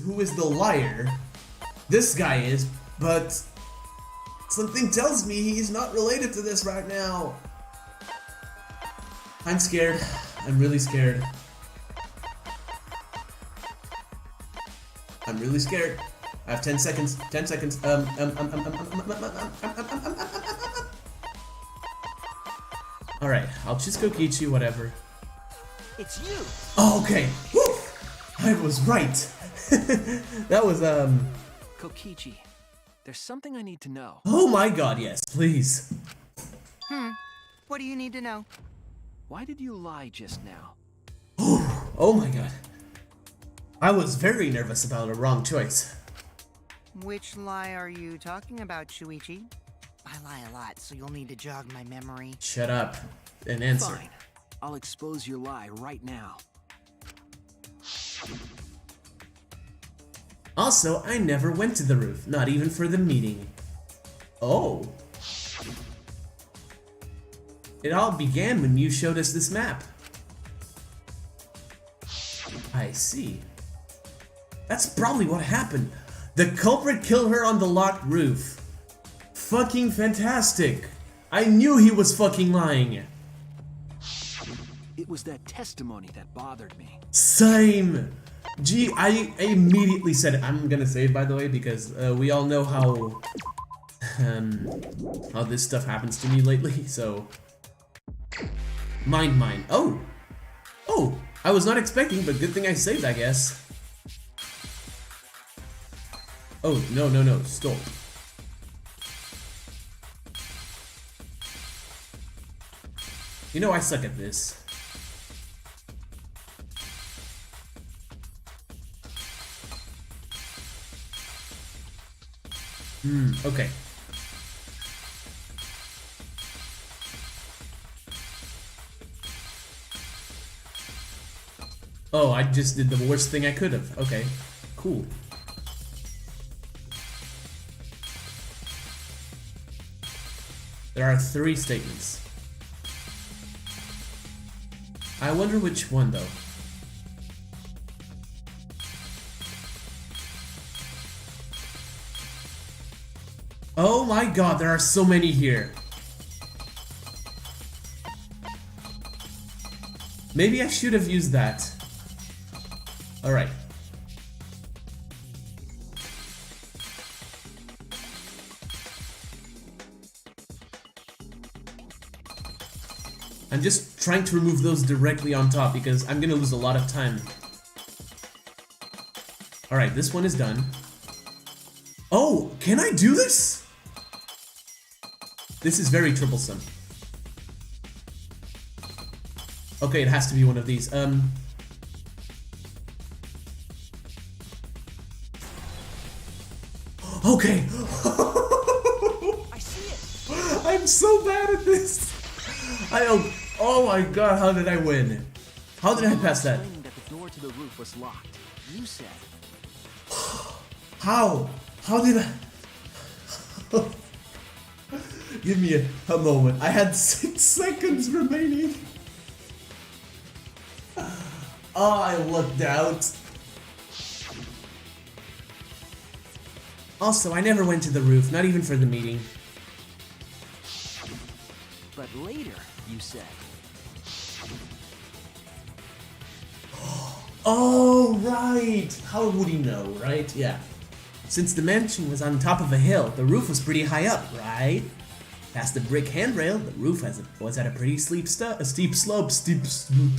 Who is the liar? This guy is, but something tells me he's not related to this right now. I'm scared. I'm really scared. I'm really scared. I have 10 seconds. 10 seconds. Alright, I'll choose Kokichi, whatever. It's you! Oh, okay. Woo! I was right. That was, Kokichi, there's something I need to know. Oh my god, yes, please. What do you need to know? Why did you lie just now? Oh my god. I was very nervous about a wrong choice. Which lie are you talking about, Shuichi? I lie a lot, so you'll need to jog my memory. Shut up and answer. Fine. I'll expose your lie right now. Also, I never went to the roof, not even for the meeting. Oh. It all began when you showed us this map. I see. That's probably what happened. The culprit killed her on the locked roof. Fucking fantastic. I knew he was fucking lying. It was that testimony that bothered me. Same. Gee, I immediately said it. I'm gonna say it, by the way, because we all know how this stuff happens to me lately, so... Mind mine. Oh! Oh! I was not expecting, but good thing I saved, I guess. Oh, no, no, no. Stop. You know I suck at this. Okay. Oh, I just did the worst thing I could have. Okay, cool. There are 3 statements. I wonder which one, though. Oh my god, there are so many here. Maybe I should have used that. Alright. I'm just trying to remove those directly on top because I'm gonna lose a lot of time. Alright, this one is done. Oh, can I do this? This is very troublesome. Okay, it has to be one of these. Okay. I see it! I'm so bad at this. Oh my god, how did I win? How did I pass that? Explaining that the door to the roof was locked. You said. How? How did I? Give me a moment. I had 6 seconds remaining. Oh, I lucked out. Also, I never went to the roof, not even for the meeting. But later, you said. Oh, right. How would he know, right? Yeah. Since the mansion was on top of a hill, the roof was pretty high up, right? Past the brick handrail, the roof was at a pretty steep slope,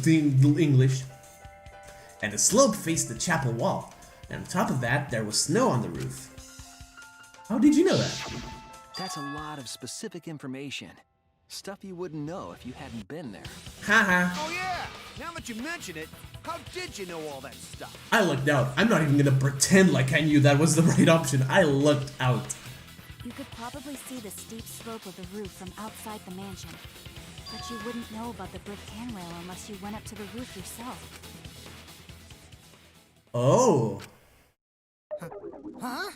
English. And the slope faced the chapel wall. And on top of that, there was snow on the roof. How did you know that? That's a lot of specific information. Stuff you wouldn't know if you hadn't been there. Haha. Oh yeah! Now that you mention it, how did you know all that stuff? I lucked out. I'm not even gonna pretend like I knew that was the right option. I lucked out. You could probably see the steep slope of the roof from outside the mansion. But you wouldn't know about the brick handrail unless you went up to the roof yourself. Oh. Huh?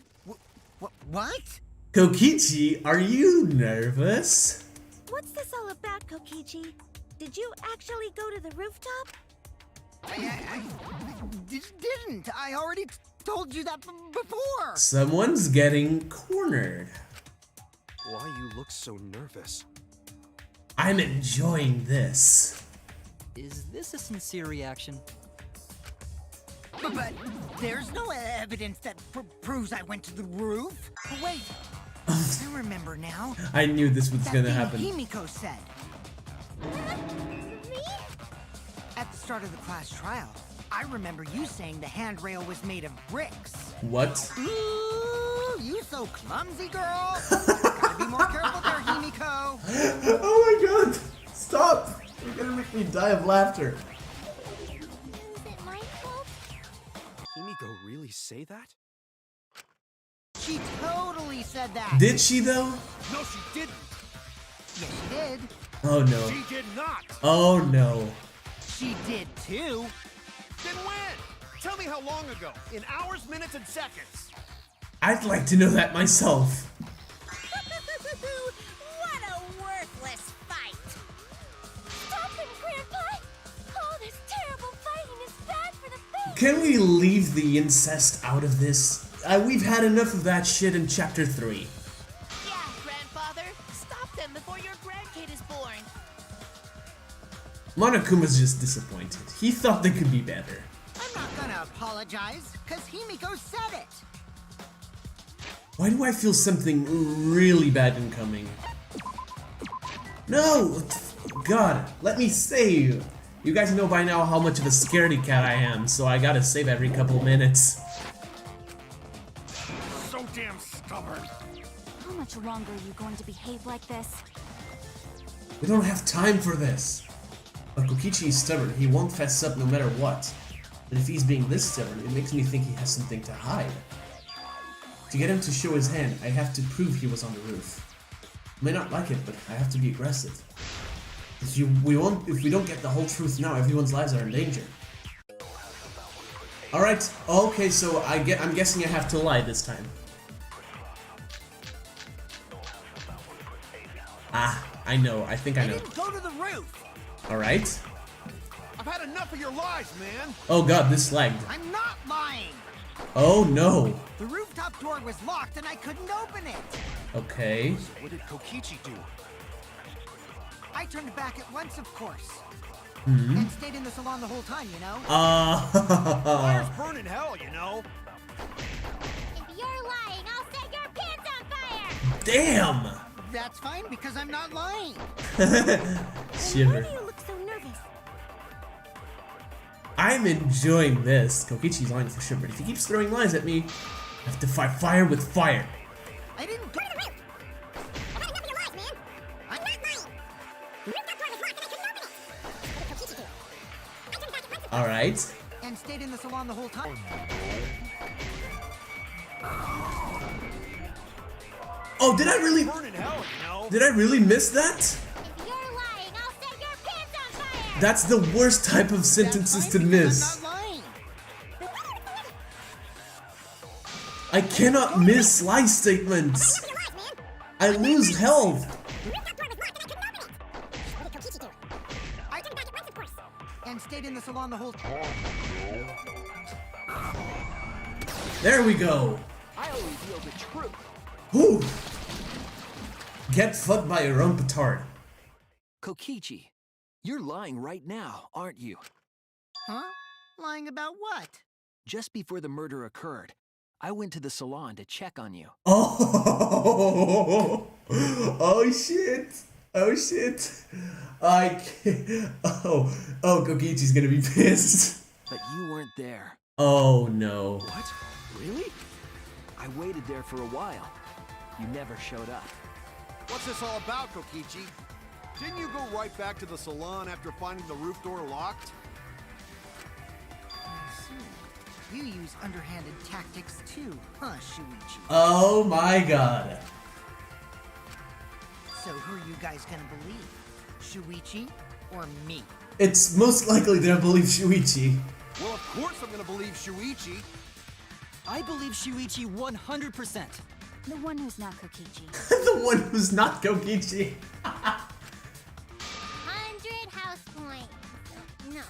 What? Kokichi, are you nervous? What's this all about, Kokichi? Did you actually go to the rooftop? I didn't. I already told you that before. Someone's getting cornered. Why you look so nervous? I'm enjoying this. Is this a sincere reaction? But there's no evidence that proves I went to the roof. Wait, I remember now. I knew this was That gonna thing happen. Himiko said. At the start of the class trial, I remember you saying the handrail was made of bricks. What? Ooh, you so clumsy, girl. Gotta be more careful there, Himiko. Oh my god! Stop! You're gonna make me die of laughter. Is it my fault? Himiko really say that? She totally said that. Did she though? No, she didn't. Yes, she did. Oh no. She did not. Oh no. She did too. Then when? Tell me how long ago. In hours, minutes, and seconds. I'd like to know that myself. What a worthless fight! Stop him, Grandpa! All this terrible fighting is bad for the face! Can we leave the incest out of this? We've had enough of that shit in chapter 3. Yeah, Grandfather. Stop them before your grandkid is born. Monokuma's just disappointed. He thought they could be better. I'm not gonna apologize, cause Himiko said it. Why do I feel something really bad incoming? No! God, let me save! You guys know by now how much of a scaredy cat I am, so I gotta save every couple minutes. So damn stubborn. How much longer are you going to behave like this? We don't have time for this. But Kokichi is stubborn. He won't fess up no matter what. And if he's being this stubborn, it makes me think he has something to hide. To get him to show his hand, I have to prove he was on the roof. I may not like it, but I have to be aggressive. If we don't get the whole truth now, everyone's lives are in danger. Alright, okay, so I'm guessing I have to lie this time. Ah, I know, I think I know. Didn't go to the roof. Alright. I've had enough of your lies, man. Oh god, this lagged. I'm not lying. Oh no. The rooftop door was locked and I couldn't open it. Okay. What did Kokichi do? I turned back at once, of course. And stayed in the salon the whole time, you know? Fire's burning hell, you know. If you're lying, I'll set your pants on fire! Damn! That's fine because I'm not lying. Shiver. Why do you look so nervous? I'm enjoying this. Kokichi's lying for sure, but if he keeps throwing lies at me, I have to fight fire with fire. I didn't go to the roof. I've had enough of your lies, man! I'm not lying. The rooftop door was locked and I couldn't open it! What did Kokichi do? I turned back at once. Alright. And stayed in the salon the whole time. Oh, did I really Burning hell, you know. miss that? If you're lying, I'll set your pants on fire! That's the worst type of sentences to miss. I'm not lying. I cannot miss lie statements. I lose health. I turned back at once, of course. And stayed in the salon the whole time. There we go. I always feel the truth. Whew. Get fucked by your own petard. Kokichi, you're lying right now, aren't you? Huh? Lying about what? Just before the murder occurred, I went to the salon to check on you. Oh, oh shit. Oh shit. I can't. Oh, Kokichi's gonna be pissed. But you weren't there. Oh no. What? Really? I waited there for a while. You never showed up. What's this all about, Kokichi? Didn't you go right back to the salon after finding the roof door locked? I see. You use underhanded tactics too, huh, Shuichi? Oh my god. So who are you guys gonna believe? Shuichi or me? It's most likely that I believe Shuichi. Well, of course I'm gonna believe Shuichi. I believe Shuichi 100%. The one who's not Kokichi. The one who's not Kokichi. 100 house points. No,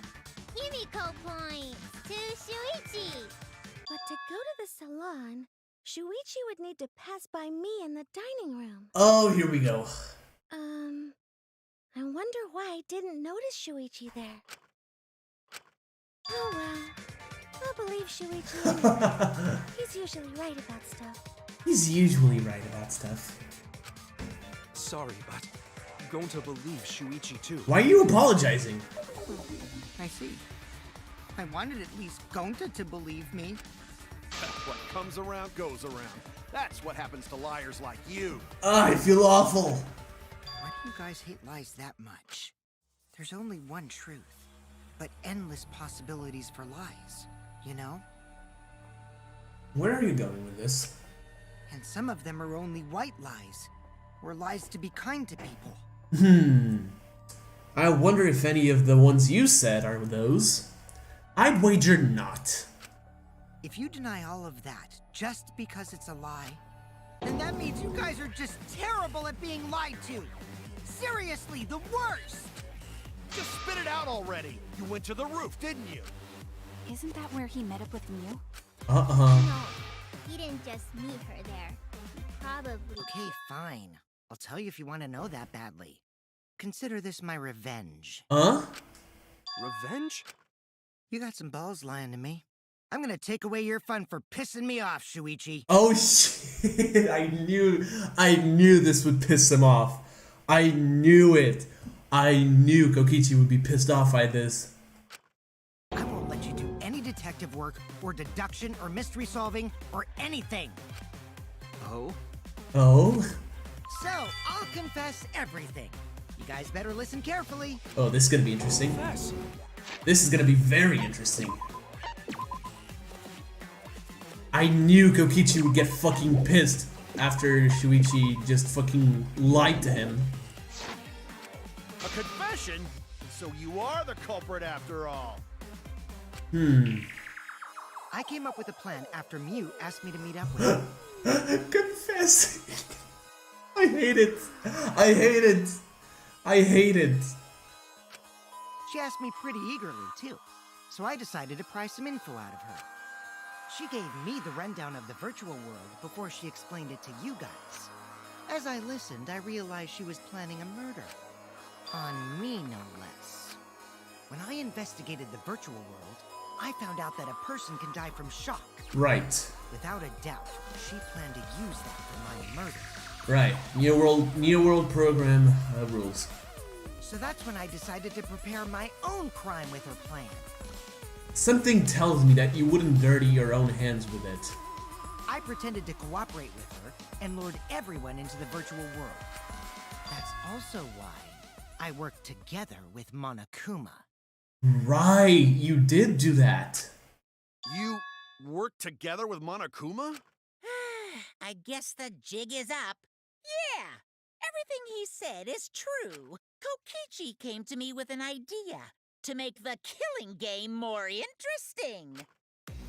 Himiko points to Shuichi. But to go to salon, Shuichi would need to pass by me in the dining room. Oh, here we go. I wonder why I didn't notice Shuichi there. Oh well, I'll believe Shuichi anyway. He's usually right about stuff. He's usually right about stuff. Sorry, but I'm going to believe Shuichi too. Why are you apologizing? I see. I wanted at least Gonta to believe me. What comes around goes around. That's what happens to liars like you. I feel awful. Why do you guys hate lies that much? There's only one truth, but endless possibilities for lies, you know? Where are you going with this? And some of them are only white lies, or lies to be kind to people. I wonder if any of the ones you said are those. I'd wager not. If you deny all of that just because it's a lie, then that means you guys are just terrible at being lied to. Seriously, the worst! Just spit it out already. You went to the roof, didn't you? Isn't that where he met up with Mew? No, he didn't just meet her there. He probably... Okay, fine. I'll tell you if you want to know that badly. Consider this my revenge. Huh? Revenge? You got some balls lying to me. I'm gonna take away your fun for pissing me off, Shuichi. Oh shit! I knew this would piss him off. I knew it. I knew Kokichi would be pissed off by this. I won't let you do any detective work, or deduction, or mystery solving, or anything. Oh? Oh? So, I'll confess everything. You guys better listen carefully. Oh, this is gonna be interesting. Yes. This is gonna be very interesting. I knew Kokichi would get fucking pissed after Shuichi just fucking lied to him. A confession? So you are the culprit after all. I came up with a plan after Mew asked me to meet up with him. Confess. I hate it. I hate it. I hate it. She asked me pretty eagerly, too. So I decided to pry some info out of her. She gave me the rundown of the virtual world before she explained it to you guys. As I listened, I realized she was planning a murder. On me, no less. When I investigated the virtual world, I found out that a person can die from shock. Right. Without a doubt, she planned to use that for my murder. Right. Neo World program rules. So that's when I decided to prepare my own crime with her plan. Something tells me that you wouldn't dirty your own hands with it. I pretended to cooperate with her and lured everyone into the virtual world. That's also why I worked together with Monokuma. Right, you did do that. You worked together with Monokuma? I guess the jig is up. Yeah, everything he said is true. Kokichi came to me with an idea to make the killing game more interesting.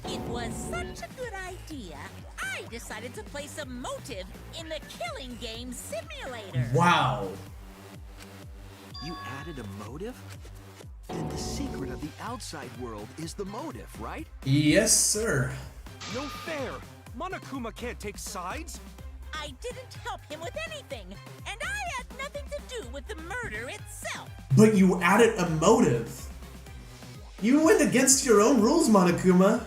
It was such a good idea, I decided to place a motive in the killing game simulator. Wow. You added a motive? Then the secret of the outside world is the motive, right? Yes, sir. No fair! Monokuma can't take sides! I didn't help him with anything, and I had nothing to do with the murder itself. But you added a motive. You went against your own rules, Monokuma.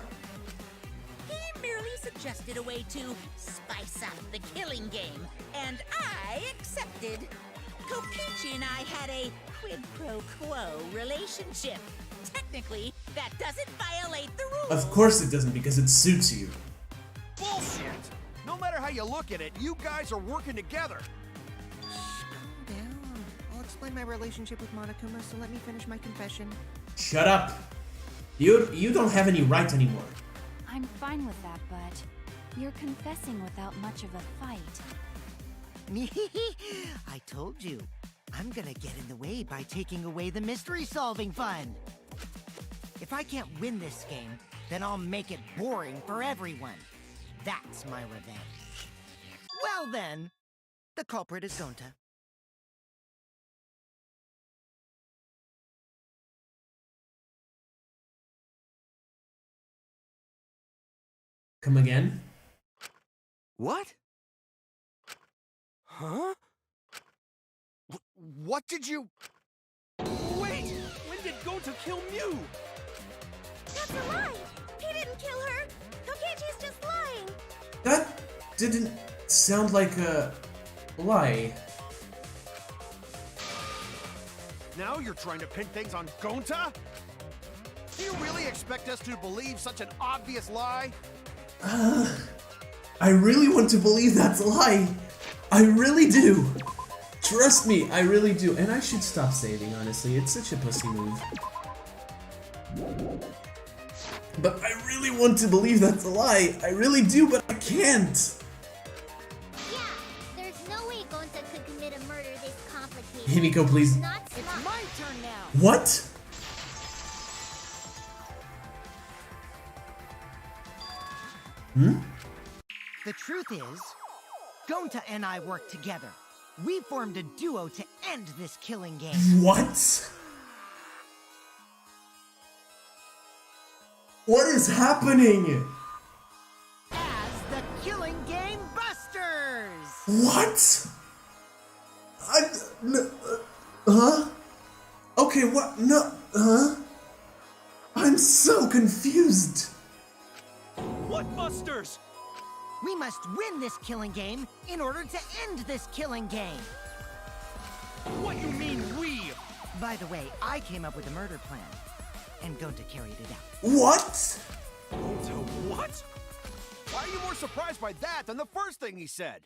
He merely suggested a way to spice up the killing game, and I accepted. Kokichi and I had a quid pro quo relationship. Technically, that doesn't violate the rules. Of course it doesn't, because it suits you. Bullshit! No matter how you look at it, you guys are working together. Calm down. I'll explain my relationship with Monokuma, so let me finish my confession. Shut up. You don't have any right anymore. I'm fine with that, but you're confessing without much of a fight. I told you. I'm gonna get in the way by taking away the mystery-solving fun. If I can't win this game, then I'll make it boring for everyone. That's my revenge. Well then, the culprit is Gonta. Come again? What? Huh? What did you... Wait! When did Gonta kill Mew? That's a lie! He didn't kill her! Kokichi's just lying! That didn't sound like a lie. Now you're trying to pin things on Gonta? Do you really expect us to believe such an obvious lie? I really want to believe that's a lie. I really do. Trust me, I really do. And I should stop saving, honestly. It's such a pussy move. But I really want to believe that's a lie. I really do, but I can't. Yeah, there's no way Gonta could commit a murder this complicated. Himiko, please. Not It's smart. my turn now. What? Hmm? The truth is, Gonta and I worked together. We formed a duo to end this killing game. What? What is happening? As the Killing Game Busters! What? Huh? Okay, what? No, huh? I'm so confused. What busters? We must win this killing game in order to end this killing game. What you mean we? By the way, I came up with a murder plan, and Gonta carried it out. What? Gonta what? Why are you more surprised by that than the first thing he said?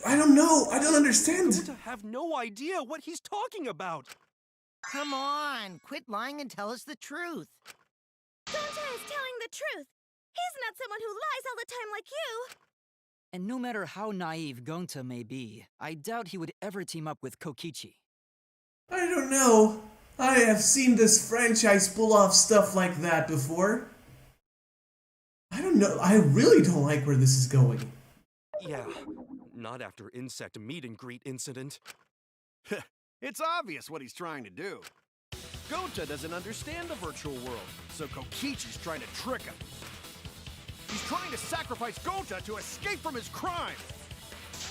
I don't know. I don't understand. Gonta have no idea what he's talking about. Come on, quit lying and tell us the truth. Gonta is telling the truth! He's not someone who lies all the time like you! And no matter how naive Gonta may be, I doubt he would ever team up with Kokichi. I don't know. I have seen this franchise pull off stuff like that before. I don't know. I really don't like where this is going. Yeah, not after insect meet and greet incident. It's obvious what he's trying to do. Gonta doesn't understand the virtual world, so Kokichi's trying to trick him. He's trying to sacrifice Gonta to escape from his crime.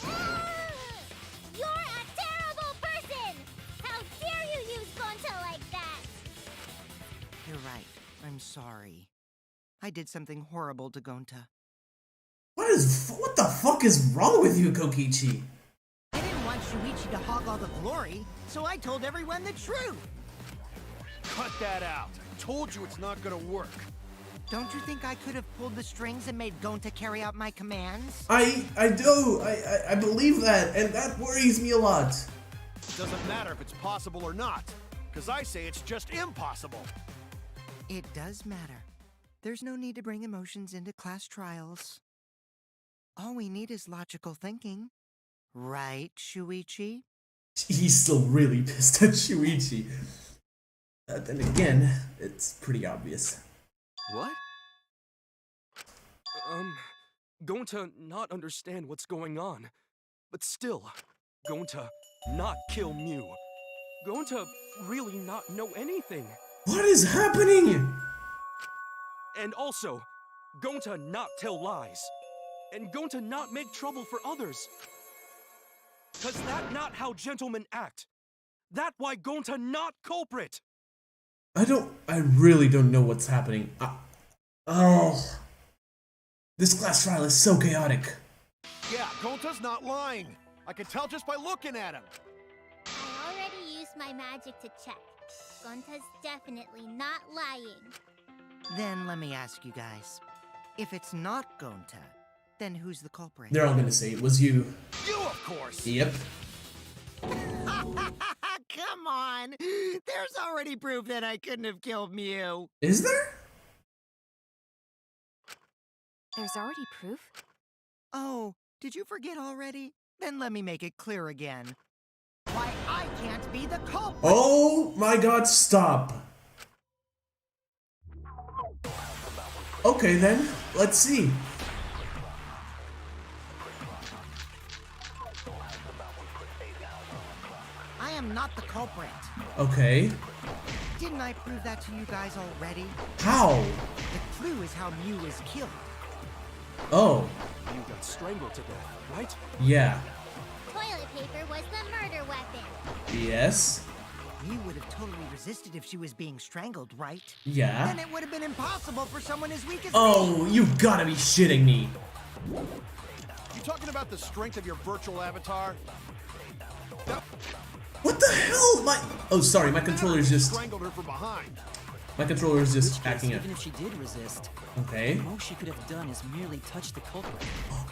You're a terrible person! How dare you use Gonta like that? You're right. I'm sorry. I did something horrible to Gonta. What the fuck is wrong with you, Kokichi? I didn't want Shuichi to hog all the glory, so I told everyone the truth. Cut that out. I told you it's not gonna work. Don't you think I could have pulled the strings and made Gonta carry out my commands? I do. I believe that, and that worries me a lot. It doesn't matter if it's possible or not, because I say it's just impossible. It does matter. There's no need to bring emotions into class trials. All we need is logical thinking. Right, Shuichi? He's still really pissed at Shuichi. Then again, it's pretty obvious. What? Gonta not understand what's going on. But still, Gonta not kill Mew. Gonta really not know anything. What is happening? And also, Gonta not tell lies. And Gonta not make trouble for others. Cause that not how gentlemen act. That why Gonta not culprit. I really don't know what's happening. Oh. This class trial is so chaotic. Yeah, Gonta's not lying. I can tell just by looking at him. I already used my magic to check. Gonta's definitely not lying. Then let me ask you guys. If it's not Gonta, then who's the culprit? They're all gonna say it was you. You, of course. Yep. Come on! There's already proof that I couldn't have killed Mew. Is there? There's already proof? Oh, did you forget already? Then let me make it clear again. Why I can't be the culprit! Oh my god, stop. Okay then, let's see. I am not the culprit. Okay. Didn't I prove that to you guys already? How? The clue is how Mew is killed. Oh, You got strangled to death, right? yeah. Toilet paper was the murder weapon. Yes. Mew would have totally resisted if she was being strangled, right? Yeah. Then it would have been impossible for someone as weak as me. Oh, you gotta be shitting me. You talking about the strength of your virtual avatar? What the hell? Oh, sorry, my controller is just... Strangled her from behind. My controller is just Which case, acting up. even if she did resist, Okay. the most she could have done is merely touch the culprit.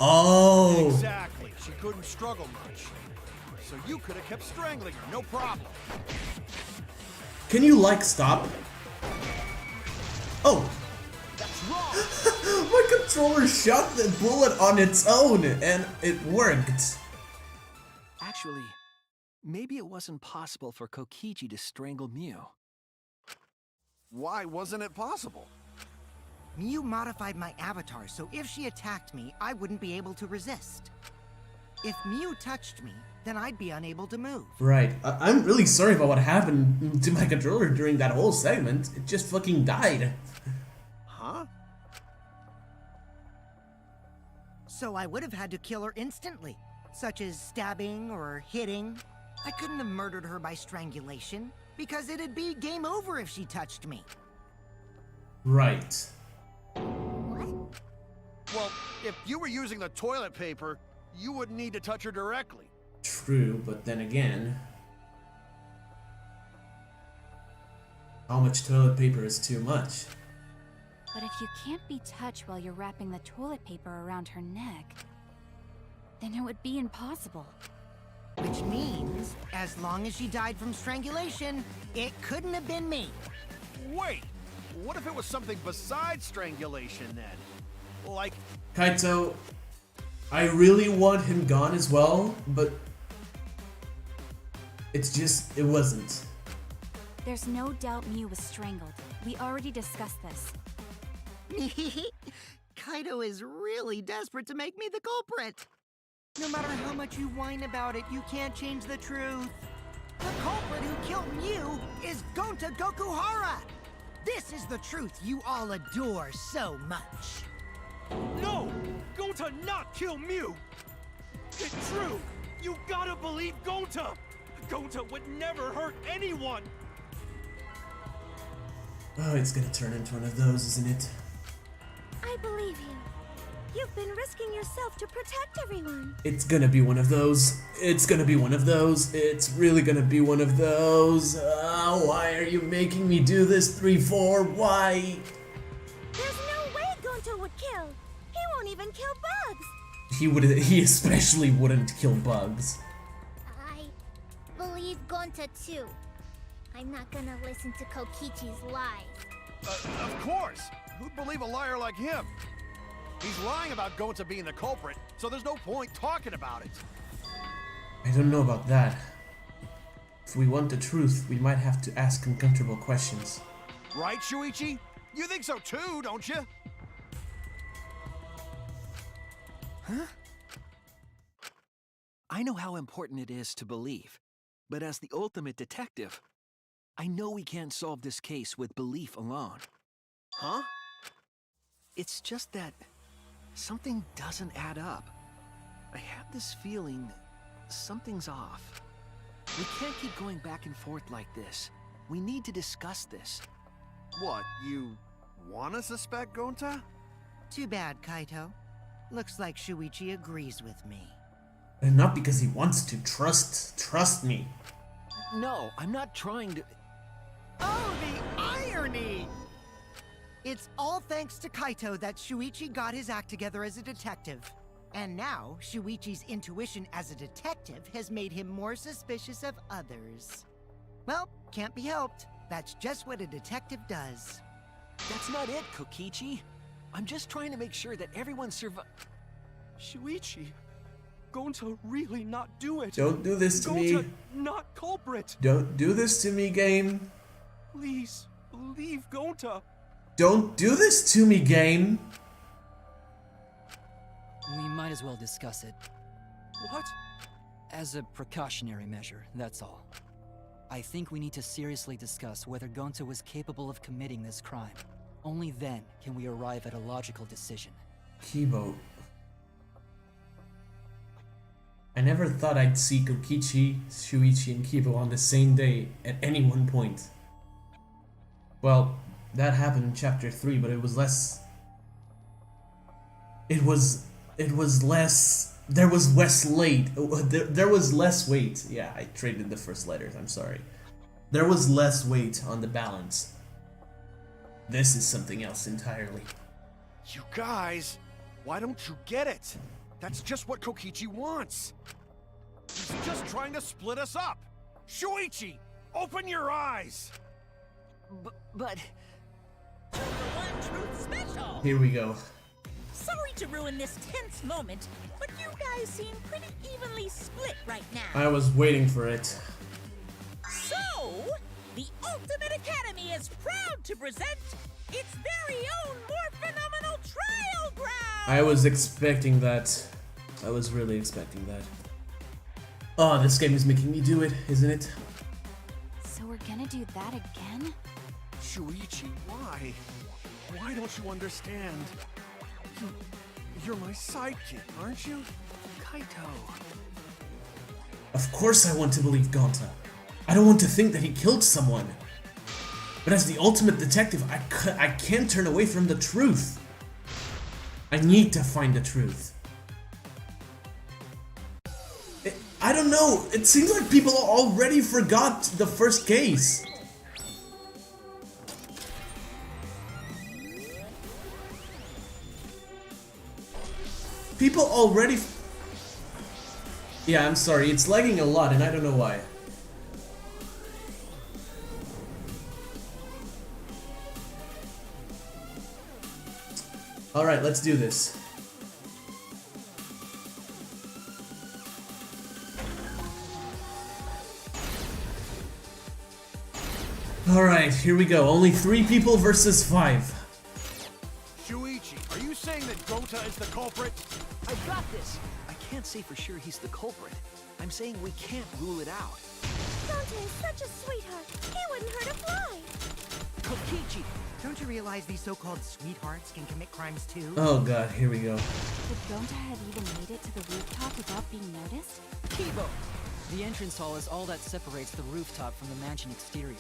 Oh. Exactly. She couldn't struggle much. So you could have kept strangling her, no problem. Can you, like, stop? Oh. That's wrong. My controller shot the bullet on its own, and it worked. Actually, maybe it wasn't possible for Kokichi to strangle Mew. Why wasn't it possible? Mew modified my avatar, so if she attacked me, I wouldn't be able to resist. If Mew touched me, then I'd be unable to move. Right. I'm really sorry about what happened to my controller during that whole segment. It just fucking died. Huh? So I would have had to kill her instantly, such as stabbing or hitting. I couldn't have murdered her by strangulation, because it'd be game over if she touched me. Right. What? Well, if you were using the toilet paper, you wouldn't need to touch her directly. True, but then again... How much toilet paper is too much? But if you can't be touched while you're wrapping the toilet paper around her neck, then it would be impossible. Which means, as long as she died from strangulation, it couldn't have been me. Wait, what if it was something besides strangulation then? Like, Kaito, I really want him gone as well, but... It's just, it wasn't. There's no doubt Mew was strangled. We already discussed this. Kaito is really desperate to make me the culprit. No matter how much you whine about it, you can't change the truth. The culprit who killed Mew is Gonta Gokuhara! This is the truth you all adore so much. No! Gonta not kill Mew! It's true! You gotta believe Gonta! Gonta would never hurt anyone! Oh, it's gonna turn into one of those, isn't it? I believe you. You've been risking yourself to protect everyone. It's gonna be one of those. It's gonna be one of those. It's really gonna be one of those. Why are you making me do this, 3-4? Why? There's no way Gonta would kill. He won't even kill bugs. He especially wouldn't kill bugs. I believe Gonta too. I'm not gonna listen to Kokichi's lies. of course! Who'd believe a liar like him? He's lying about Gonta being the culprit, so there's no point talking about it. I don't know about that. If we want the truth, we might have to ask uncomfortable questions. Right, Shuichi? You think so too, don't you? Huh? I know how important it is to believe, but as the ultimate detective, I know we can't solve this case with belief alone. Huh? It's just that something doesn't add up. I have this feeling something's off. We can't keep going back and forth like this. We need to discuss this. What, you wanna suspect Gonta? Too bad, Kaito. Looks like Shuichi agrees with me. And not because he wants to. Trust me. No, I'm not trying to... Oh, the irony! It's all thanks to Kaito that Shuichi got his act together as a detective. And now, Shuichi's intuition as a detective has made him more suspicious of others. Well, can't be helped. That's just what a detective does. That's not it, Kokichi. I'm just trying to make sure that everyone Shuichi, Gonta really not do it. Don't do this to me. Gonta not culprit. Don't do this to me, game. Please, believe Gonta. Don't do this to me, game. We might as well discuss it. What? As a precautionary measure, that's all. I think we need to seriously discuss whether Gonta was capable of committing this crime. Only then can we arrive at a logical decision. Kibo. I never thought I'd see Kokichi, Shuichi, and Kibo on the same day at any one point. Well, that happened in chapter 3, but it was less... It was less... There was less weight. There was less weight. Yeah, I traded the first letters, I'm sorry. There was less weight on the balance. This is something else entirely. You guys, why don't you get it? That's just what Kokichi wants. He's just trying to split us up. Shuichi, open your eyes. But... One Truth Special! Here we go. Sorry to ruin this tense moment, but you guys seem pretty evenly split right now. I was waiting for it. So, the Ultimate Academy is proud to present its very own more phenomenal trial ground! I was expecting that. I was really expecting that. Oh, this game is making me do it, isn't it? So we're gonna do that again? Shuichi, why? Why don't you understand? You're my sidekick, aren't you? Kaito. Of course I want to believe Gonta. I don't want to think that he killed someone. But as the ultimate detective, I can't turn away from the truth. I need to find the truth. I don't know, it seems like people already forgot the first case. People already... Yeah, I'm sorry, it's lagging a lot and I don't know why. Alright, let's do this. Alright, here we go. Only 3 people versus 5. Shuichi, are you saying that Gonta is the culprit? I got this! I can't say for sure he's the culprit. I'm saying we can't rule it out. Gonta is such a sweetheart. He wouldn't hurt a fly. Kokichi, don't you realize these so-called sweethearts can commit crimes too? Oh god, here we go. Could Gonta have even made it to the rooftop without being noticed? Kibo! The entrance hall is all that separates the rooftop from the mansion exterior.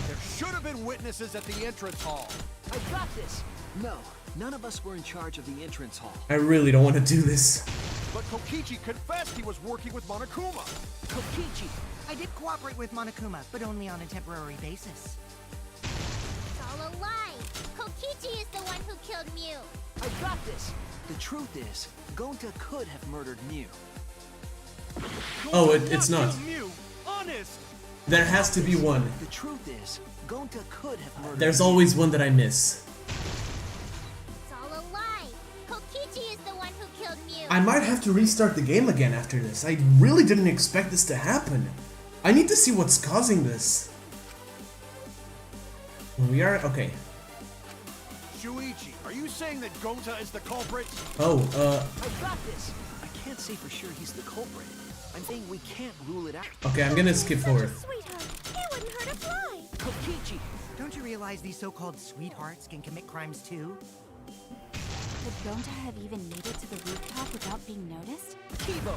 There should have been witnesses at the entrance hall. I got this! No, none of us were in charge of the entrance hall. I really don't want to do this. But Kokichi confessed he was working with Monokuma. Kokichi, I did cooperate with Monokuma, but only on a temporary basis. It's all a lie. Kokichi is the one who killed Mew. I got this! The truth is, Gonta could have murdered Mew. Oh, it's not. Mew, honest. There has to be one. The truth is, Gonta could have murdered There's Mew. always one that I miss. It's all a lie. Kokichi is the one who killed Mew. I might have to restart the game again after this. I really didn't expect this to happen. I need to see what's causing this. We are... okay. Shuichi, are you saying that Gonta is the culprit? Oh, I got this! I can't say for sure he's the culprit. I'm saying we can't rule it out. okay, I'm gonna skip forward. Sweetheart, he wouldn't hurt a fly. Kokichi, don't you realize these so-called sweethearts can commit crimes too? Could Gonta have even made it to the rooftop without being noticed? Kibo!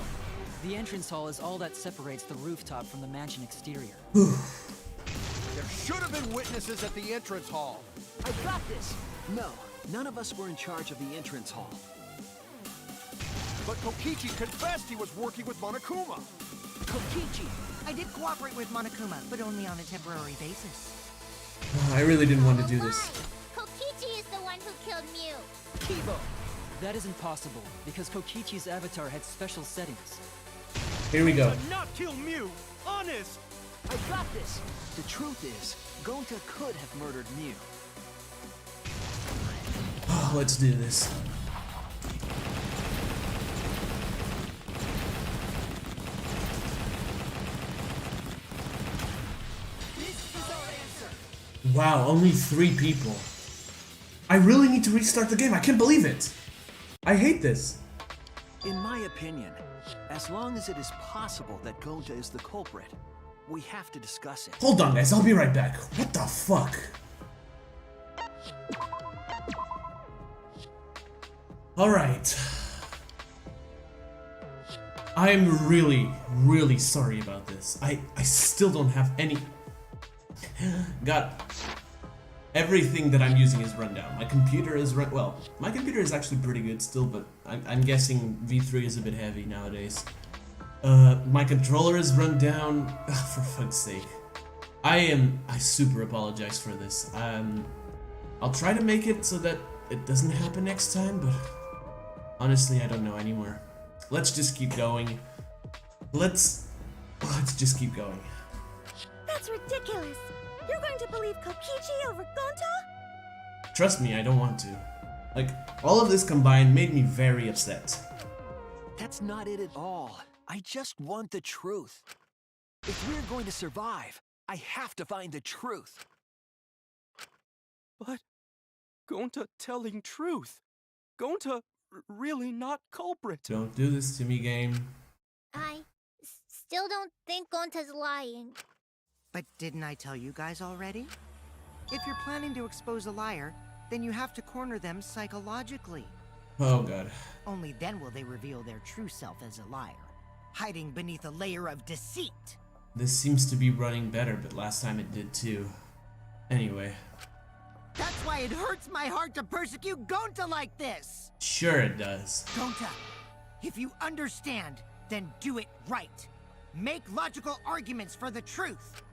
The entrance hall is all that separates the rooftop from the mansion exterior. There should have been witnesses at the entrance hall. I got this! No, none of us were in charge of the entrance hall. But Kokichi confessed he was working with Monokuma. Kokichi, I did cooperate with Monokuma, but only on a temporary basis. I really didn't want to do this. Kokichi is the one who killed Mew. Kibo! That isn't possible, because Kokichi's avatar had special settings. Here we go. To not kill Mew, honest. I got this! The truth is, Gonta could have murdered Mew. Oh, let's do this. Wow, only 3 people. I really need to restart the game. I can't believe it. I hate this. In my opinion, as long as it is possible that Gonta is the culprit, We have to discuss it. Hold on, guys, I'll be right back. What the fuck? Alright. I'm really, really sorry about this. I still don't have any... Got... Everything that I'm using is run down. My computer is well, my computer is actually pretty good still, but I'm guessing V3 is a bit heavy nowadays. My controller is run down. For fuck's sake. I super apologize for this. I'll try to make it so that it doesn't happen next time, but honestly, I don't know anymore. Let's just keep going. Let's just keep going. That's ridiculous. You're going to believe Kokichi over Gonta? Trust me, I don't want to. Like, all of this combined made me very upset. That's not it at all. I just want the truth. If we're going to survive, I have to find the truth. But Gonta telling truth. Gonta really not culprit. Don't do this to me, game. I still don't think Gonta's lying. But didn't I tell you guys already? If you're planning to expose a liar, then you have to corner them psychologically. Oh god. Only then will they reveal their true self as a liar, hiding beneath a layer of deceit. This seems to be running better, but last time it did too. Anyway. That's why it hurts my heart to persecute Gonta like this! Sure it does. Gonta, if you understand, then do it right. Make logical arguments for the truth.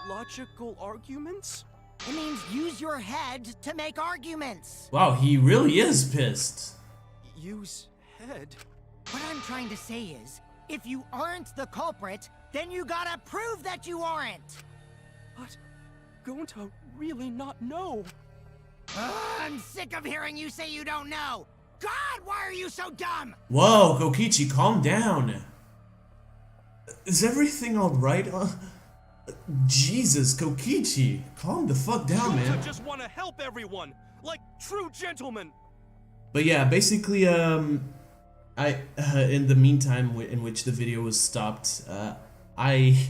Logical arguments? It means use your head to make arguments. Wow, he really is pissed. Use head? What I'm trying to say is, if you aren't the culprit, then you gotta prove that you aren't. But Gonta really not know. I'm sick of hearing you say you don't know. God, why are you so dumb? Whoa, Kokichi, calm down. Is everything alright? Jesus, Kokichi, calm the fuck down, man. I just want to help everyone, like true gentlemen. But yeah, basically, in the meantime in which the video was stopped, I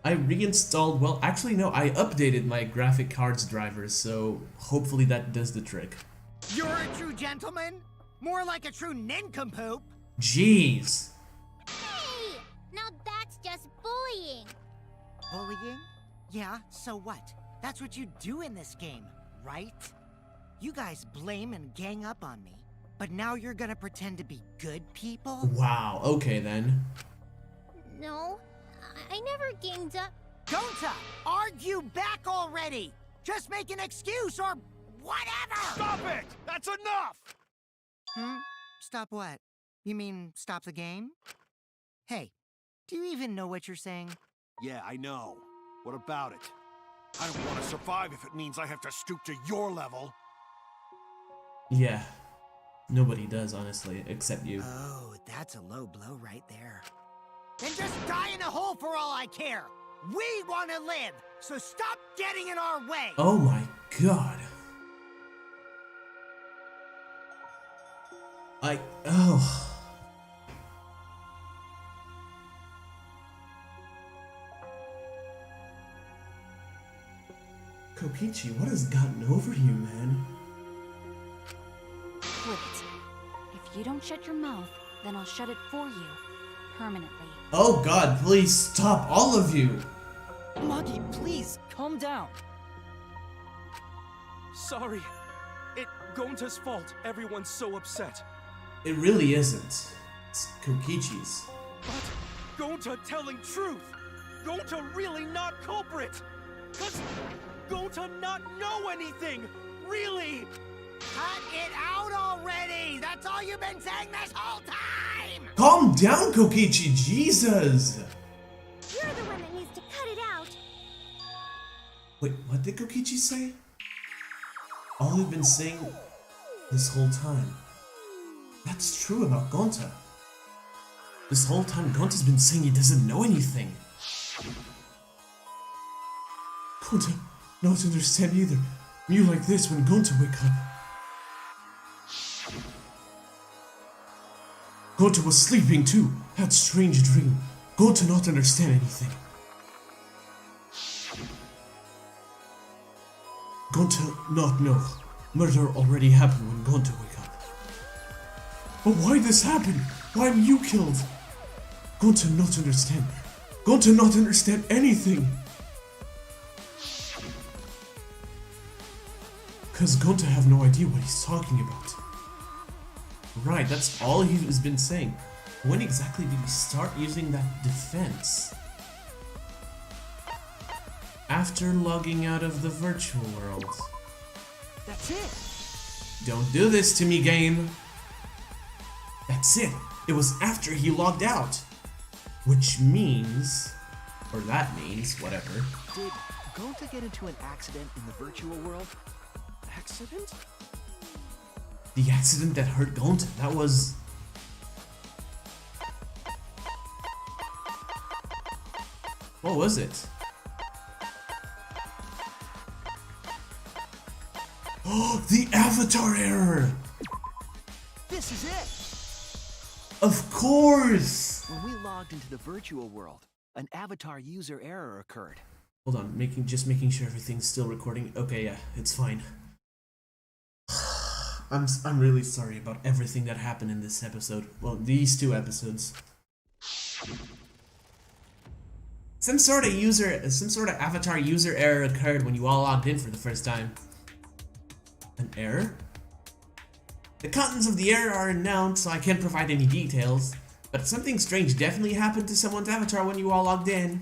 reinstalled, well, actually no, I updated my graphic cards drivers, so hopefully that does the trick. You're a true gentleman? More like a true nincompoop. Jeez. Hey! Now that's just bullying. Bullying? Yeah, so what? That's what you do in this game, right? You guys blame and gang up on me, but now you're gonna pretend to be good people? Wow, okay then. No, I never ganged up. Gonta, argue back already! Just make an excuse or whatever! Stop it! That's enough! Stop what? You mean stop the game? Hey, do you even know what you're saying? Yeah, I know. What about it? I don't want to survive if it means I have to stoop to your level. Yeah, nobody does, honestly, except you. Oh, that's a low blow right there. Then just die in a hole for all I care! We want to live, so stop getting in our way! Oh my god. Oh. Kokichi, what has gotten over you, man? Quit it. If you don't shut your mouth, then I'll shut it for you. Permanently. Oh god, please stop, all of you! Maki, please, calm down. Sorry. It Gonta's fault everyone's so upset. It really isn't. It's Kokichi's. But Gonta telling truth! Gonta really not culprit! Cause Gonta not know anything! Really! Cut it out already! That's all you've been saying this whole time! Calm down, Kokichi, Jesus! You're the one that needs to cut it out. Wait, what did Kokichi say? All you've been saying this whole time. That's true about Gonta. This whole time, Gonta's been saying he doesn't know anything. Gonta, not to understand either. You like this when Gonta wake up. Gonta was sleeping too. Had strange dream. Gonta not understand anything. Gonta not know. Murder already happened when Gonta wake up. But why this happen? Why am you killed? Gonta not understand. Gonta not understand anything. Cause Gonta have no idea what he's talking about. Right, that's all he's been saying. When exactly did he start using that defense? After logging out of the virtual world. That's it. Don't do this to me, game. That's it. It was after he logged out. Which means, or that means, whatever. Did Gonta get into an accident in the virtual world? Accident? The accident that hurt Gonta, that was... What was it? Oh, the avatar error! This is it! Of course! When we logged into the virtual world, an avatar user error occurred. Hold on, just making sure everything's still recording. Okay, yeah, it's fine. I'm really sorry about everything that happened in this episode. Well, these two episodes. Some sort of avatar user error occurred when you all logged in for the first time. An error? The contents of the error are unknown, so I can't provide any details. But something strange definitely happened to someone's avatar when you all logged in.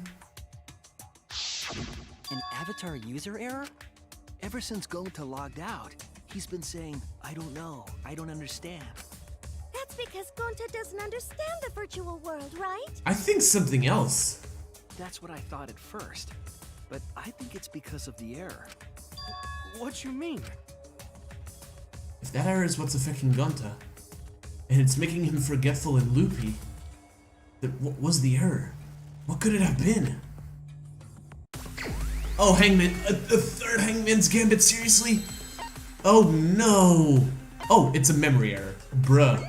An avatar user error? Ever since Gonta logged out, he's been saying, I don't know, I don't understand. That's because Gonta doesn't understand the virtual world, right? I think something else. That's what I thought at first. But I think it's because of the error. What you mean? If that error is what's affecting Gonta, and it's making him forgetful and loopy, then what was the error? What could it have been? Oh, Hangman, a third Hangman's Gambit, seriously? Oh no! Oh, it's a memory error. Bruh.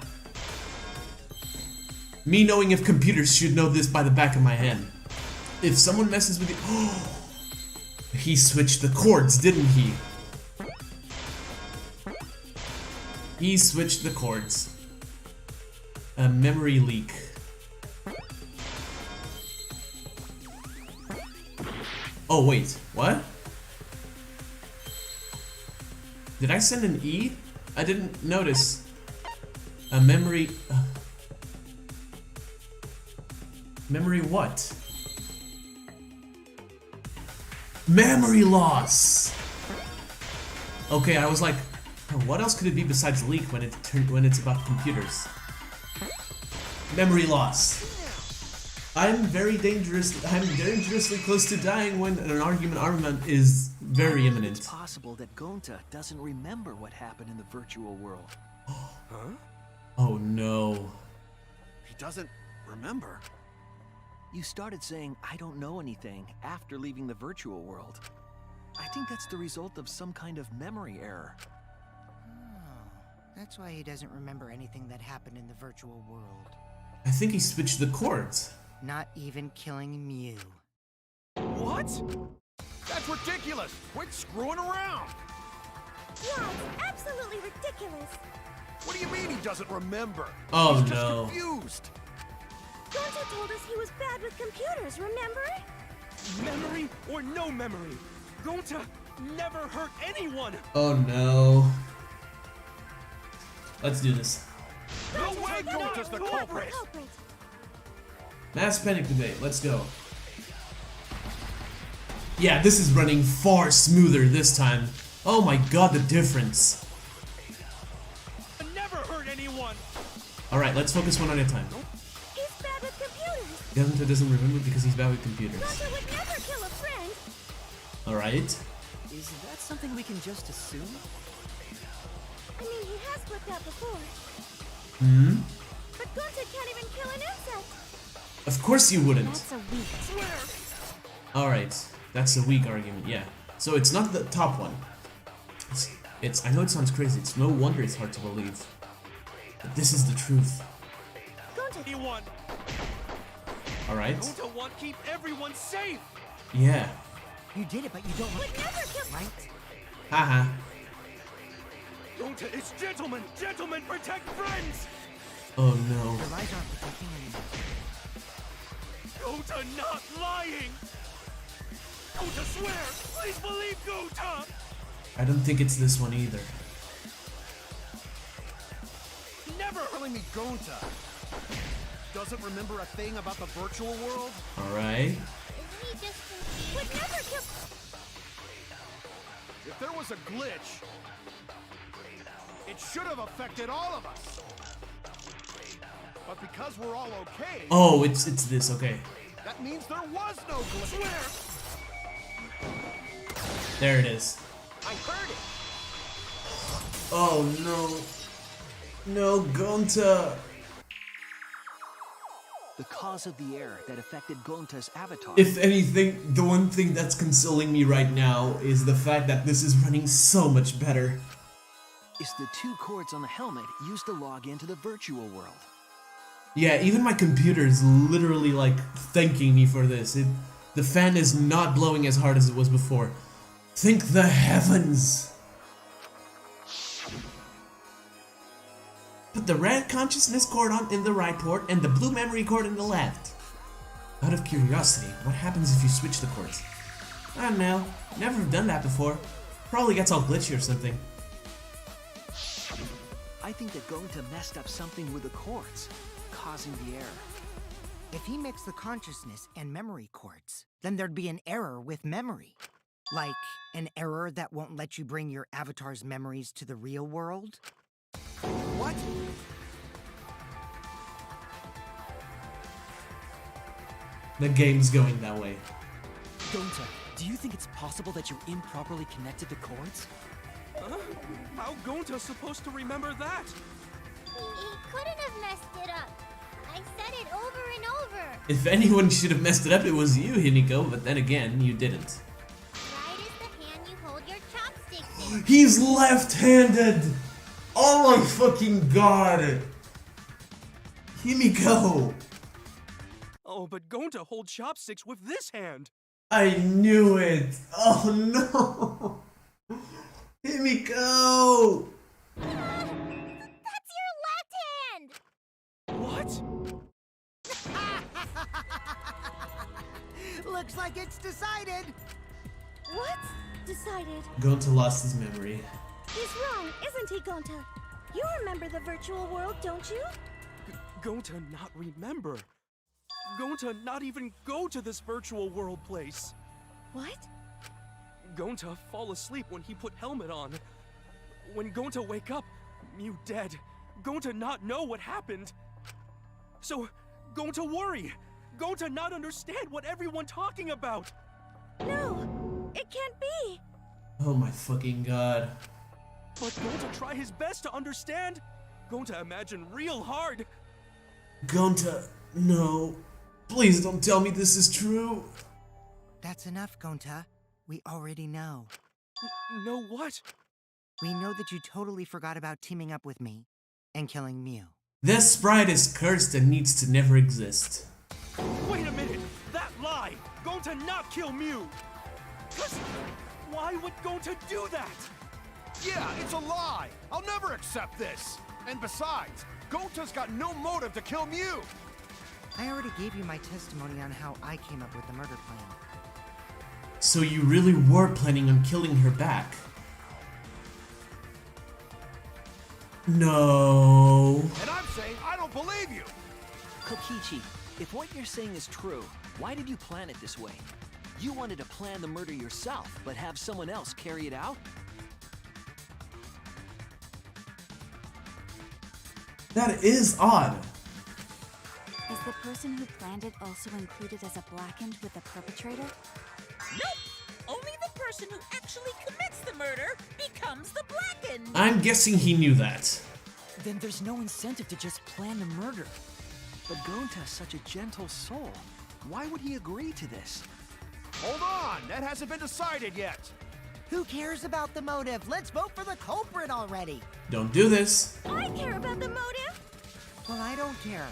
Me knowing if computers should know this by the back of my hand. If someone messes with it... Oh! He switched the chords, didn't he? He switched the chords. A memory leak. Oh wait, what? Did I send an E? I didn't notice. A memory... Memory what? Memory loss! Okay, I was like, what else could it be besides leak when it's about computers? Memory loss. I'm dangerously close to dying when an argument is very imminent. It's possible that Gonta doesn't remember what happened in the virtual world. Huh? Oh no. He doesn't remember. You started saying, I don't know anything, after leaving the virtual world. I think that's the result of some kind of memory error. Oh, that's why he doesn't remember anything that happened in the virtual world. I think he switched the chords. Not even killing Mew. What? That's ridiculous! Quit screwing around! Yeah, it's absolutely ridiculous. What do you mean he doesn't remember? Oh He's just no. confused. Gonta told us he was bad with computers, remember? Memory or no memory, Gonta never hurt anyone! Oh no. Let's do this. No way Gonta's the culprit! Mass panic debate, let's go. Yeah, this is running far smoother this time. Oh my god, the difference. Never hurt anyone! Alright, let's focus one at a time. He's bad with computers. Gonta doesn't remember because he's bad with computers. Gonta would never kill a friend. Alright. Is that something we can just assume? I mean, he has flipped out before. Hmm? But Gonta can't even kill an insect. Of course you wouldn't. That's a weak. Alright, that's a weak argument, yeah. So it's not the top one. It's I know it sounds crazy, it's no wonder it's hard to believe. But this is the truth. Gonta. Alright. Gonta want keep everyone safe! Yeah. You did it, but you don't Would never kill. right? Haha. Gonta is gentlemen! Gentlemen protect friends! Oh no. Your lies aren't protecting anymore. Gonta not lying! Gonta swear! Please believe Gonta! I don't think it's this one either. Never telling me Gonta doesn't remember a thing about the virtual world? Alright. Isn't he just confused? Would never kill. If there was a glitch, it should have affected all of us. But because we're all okay, Oh, it's this, okay. that means there was no glitch. Swear! There it is. I heard it. Oh no. No, Gonta. The cause of the error that affected Gonta's avatar. If anything, the one thing that's consoling me right now is the fact that this is running so much better. Is the 2 cords on the helmet used to log into the virtual world. Yeah, even my computer is literally like thanking me for this. The fan is not blowing as hard as it was before. Thank the heavens! Put the red consciousness cord on in the right port and the blue memory cord in the left. Out of curiosity, what happens if you switch the cords? I don't know. Never have done that before. Probably gets all glitchy or something. I think that Gonta messed up something with the cords, causing the error. If he mixed the consciousness and memory cords, then there'd be an error with memory. Like an error that won't let you bring your avatar's memories to the real world? What? The game's going that way. Gonta, do you think it's possible that you improperly connected the cords? Huh? How Gonta's supposed to remember that? He couldn't have messed it up. I said it over and over. If anyone should have messed it up, it was you, Himiko, but then again, you didn't. Right is the hand you hold your chopsticks in. He's left-handed! Oh my fucking god! Himiko! Oh, but Gonta holds chopsticks with this hand! I knew it! Oh no! Himiko! That's your left hand! What? Looks like it's decided! What? Decided. Gonta lost his memory. He's wrong, isn't he, Gonta? You remember the virtual world, don't you? Gonta not remember. Gonta not even go to this virtual world place. What? Gonta fall asleep when he put helmet on. When Gonta wake up, Mew dead. Gonta not know what happened. So, Gonta worry. Gonta not understand what everyone talking about. No, it can't be. Oh my fucking god. But Gonta try his best to understand. Gonta imagine real hard. Gonta, no. Please don't tell me this is true. That's enough, Gonta. We already know. Know what? We know that you totally forgot about teaming up with me and killing Mew. This sprite is cursed and needs to never exist. Wait a minute! That lie! Gonta not kill Mew! Cause why would Gonta do that? Yeah, it's a lie. I'll never accept this. And besides, Gonta's got no motive to kill Mew. I already gave you my testimony on how I came up with the murder plan. So you really were planning on killing her back? No. And I'm saying I don't believe you. Kokichi, if what you're saying is true, why did you plan it this way? You wanted to plan the murder yourself, but have someone else carry it out? That is odd. Is the person who planned it also included as a blackened with the perpetrator? Nope! Only the person who actually commits the murder becomes the blackened! I'm guessing he knew that. Then there's no incentive to just plan the murder. But Gonta's such a gentle soul. Why would he agree to this? Hold on, that hasn't been decided yet. Who cares about the motive? Let's vote for the culprit already. Don't do this. I care about the motive! Well, I don't care.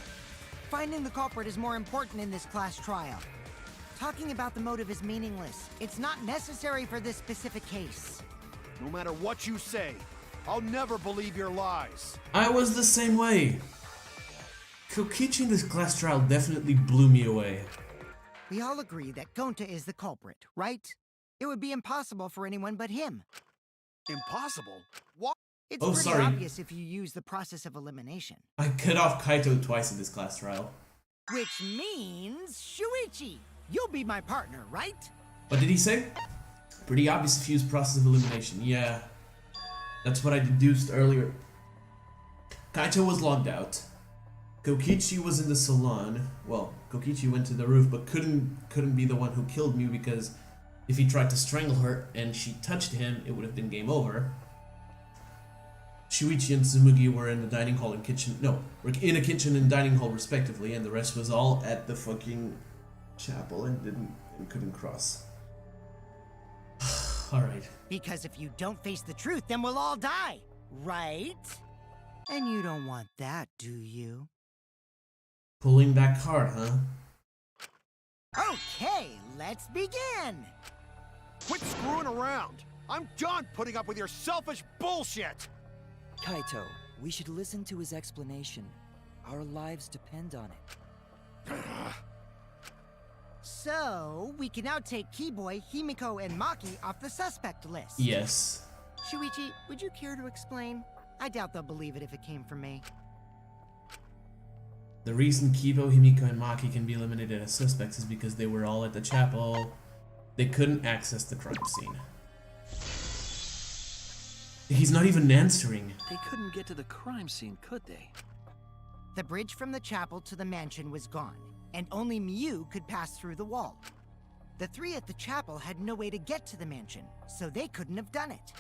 Finding the culprit is more important in this class trial. Talking about the motive is meaningless. It's not necessary for this specific case. No matter what you say, I'll never believe your lies. I was the same way. Kokichi in this class trial definitely blew me away. We all agree that Gonta is the culprit, right? It would be impossible for anyone but him. Impossible? What? It's Oh, pretty sorry. obvious if you use the process of elimination. I cut off Kaito twice in this class trial. Which means, Shuichi, you'll be my partner, right? What did he say? Pretty obvious if you use process of elimination. Yeah. That's what I deduced earlier. Kaito was logged out. Kokichi was in the salon. Well, Kokichi went to the roof, but couldn't be the one who killed Mew, because if he tried to strangle her and she touched him, it would have been game over. Shuichi and Tsumugi were in the dining hall and kitchen. No, were in a kitchen and dining hall respectively, and the rest was all at the fucking chapel and couldn't cross. Alright. Because if you don't face the truth, then we'll all die, right? And you don't want that, do you? Pulling that card, huh? Okay, let's begin! Quit screwing around! I'm done putting up with your selfish bullshit! Kaito, we should listen to his explanation. Our lives depend on it. So, we can now take Keyboy, Himiko, and Maki off the suspect list. Yes. Shuichi, would you care to explain? I doubt they'll believe it if it came from me. The reason Kibo, Himiko, and Maki can be eliminated as suspects is because they were all at the chapel. They couldn't access the crime scene. He's not even answering. They couldn't get to the crime scene, could they? The bridge from the chapel to the mansion was gone, and only Mew could pass through the wall. The three at the chapel had no way to get to the mansion, so they couldn't have done it.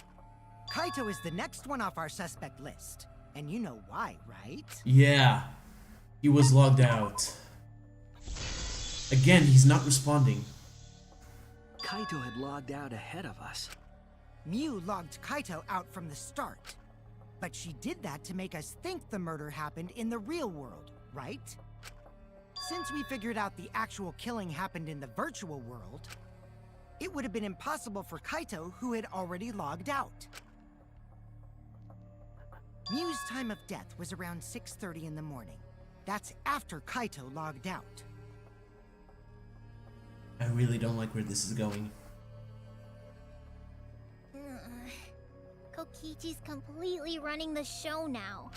Kaito is the next one off our suspect list, and you know why, right? Yeah, he was logged out. Again, he's not responding. Kaito had logged out ahead of us. Mew logged Kaito out from the start. But she did that to make us think the murder happened in the real world, right? Since we figured out the actual killing happened in the virtual world, it would have been impossible for Kaito, who had already logged out. Mew's time of death was around 6:30 in the morning. That's after Kaito logged out. I really don't like where this is going. Kokichi's completely running the show now.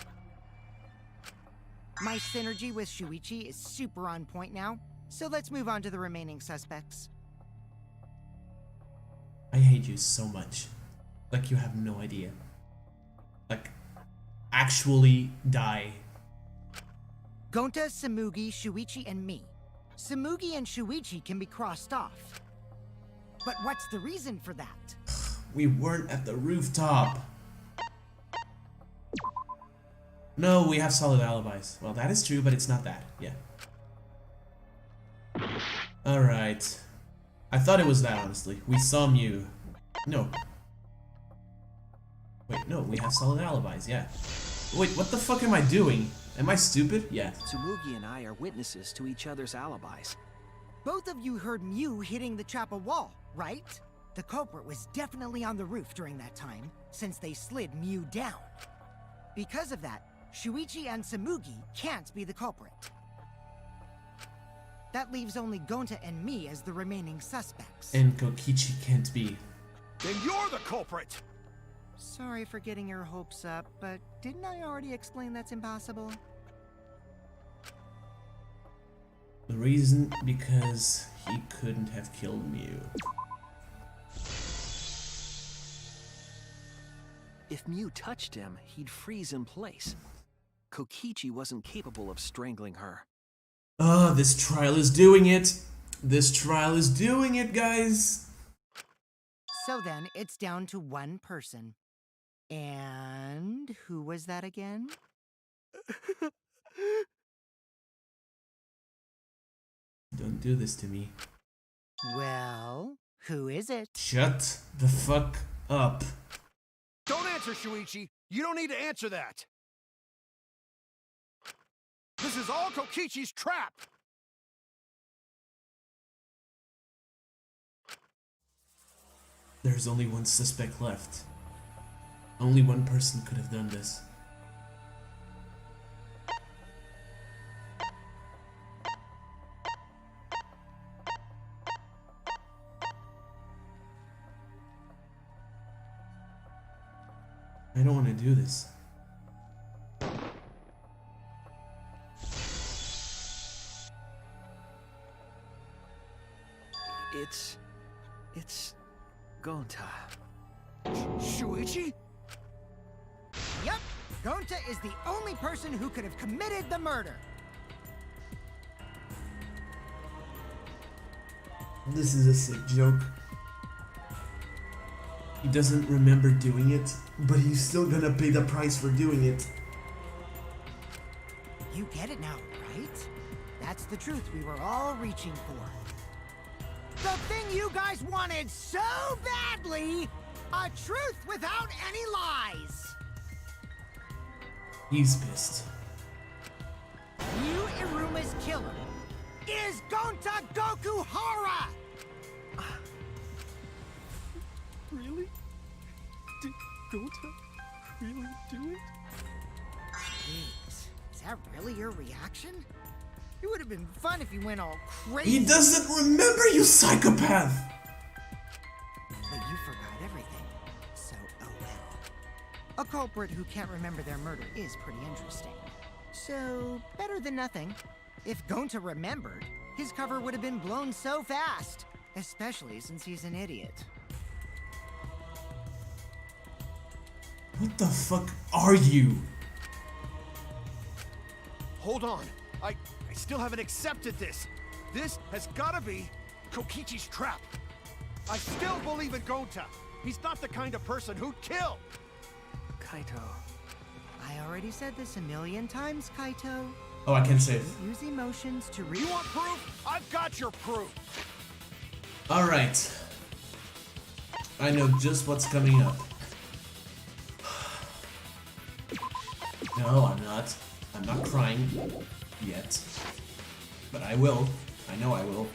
My synergy with Shuichi is super on point now, so let's move on to the remaining suspects. I hate you so much. Like, you have no idea. Like, actually die. Gonta, Tsumugi, Shuichi, and me. Tsumugi and Shuichi can be crossed off. But what's the reason for that? We weren't at the rooftop. No, we have solid alibis. Well, that is true, but it's not that. Yeah. Alright. I thought it was that, honestly. We saw Mew. No. Wait, no, we have solid alibis, yeah. Wait, what the fuck am I doing? Am I stupid? Yeah. Tsumugi and I are witnesses to each other's alibis. Both of you heard Mew hitting the chapel wall, right? The culprit was definitely on the roof during that time, since they slid Mew down. Because of that, Shuichi and Tsumugi can't be the culprit. That leaves only Gonta and me as the remaining suspects. And Kokichi can't be. Then you're the culprit! Sorry for getting your hopes up, but didn't I already explain that's impossible? The reason, because he couldn't have killed Mew. If Mew touched him, he'd freeze in place. Kokichi wasn't capable of strangling her. Oh, this trial is doing it. This trial is doing it, guys. So then, it's down to one person. And who was that again? Don't do this to me. Well, who is it? Shut the fuck up. Don't answer, Shuichi! You don't need to answer that! This is all Kokichi's trap! There's only one suspect left. Only one person could have done this. I don't want to do this. It's Gonta. Shuichi? Yep, Gonta is the only person who could have committed the murder. This is a sick joke. He doesn't remember doing it, but he's still gonna pay the price for doing it. You get it now, right? That's the truth we were all reaching for. The thing you guys wanted so badly! A truth without any lies! He's pissed. You Iruma's killer is Gonta Gokuhara! Really? Did Gonta really do it? Jeez, is that really your reaction? It would have been fun if you went all crazy. He doesn't remember, you psychopath! But you forgot everything, so oh well. A culprit who can't remember their murder is pretty interesting. So, better than nothing. If Gonta remembered, his cover would have been blown so fast. Especially since he's an idiot. What the fuck are you? Hold on. I still haven't accepted this. This has gotta be Kokichi's trap. I still believe in Gonta. He's not the kind of person who'd kill. Kaito. I already said this a million times, Kaito. Oh, I can save. Use emotions to You want proof? I've got your proof. Alright. I know just what's coming up. No, I'm not. I'm not crying. Yet. But I will. I know I will.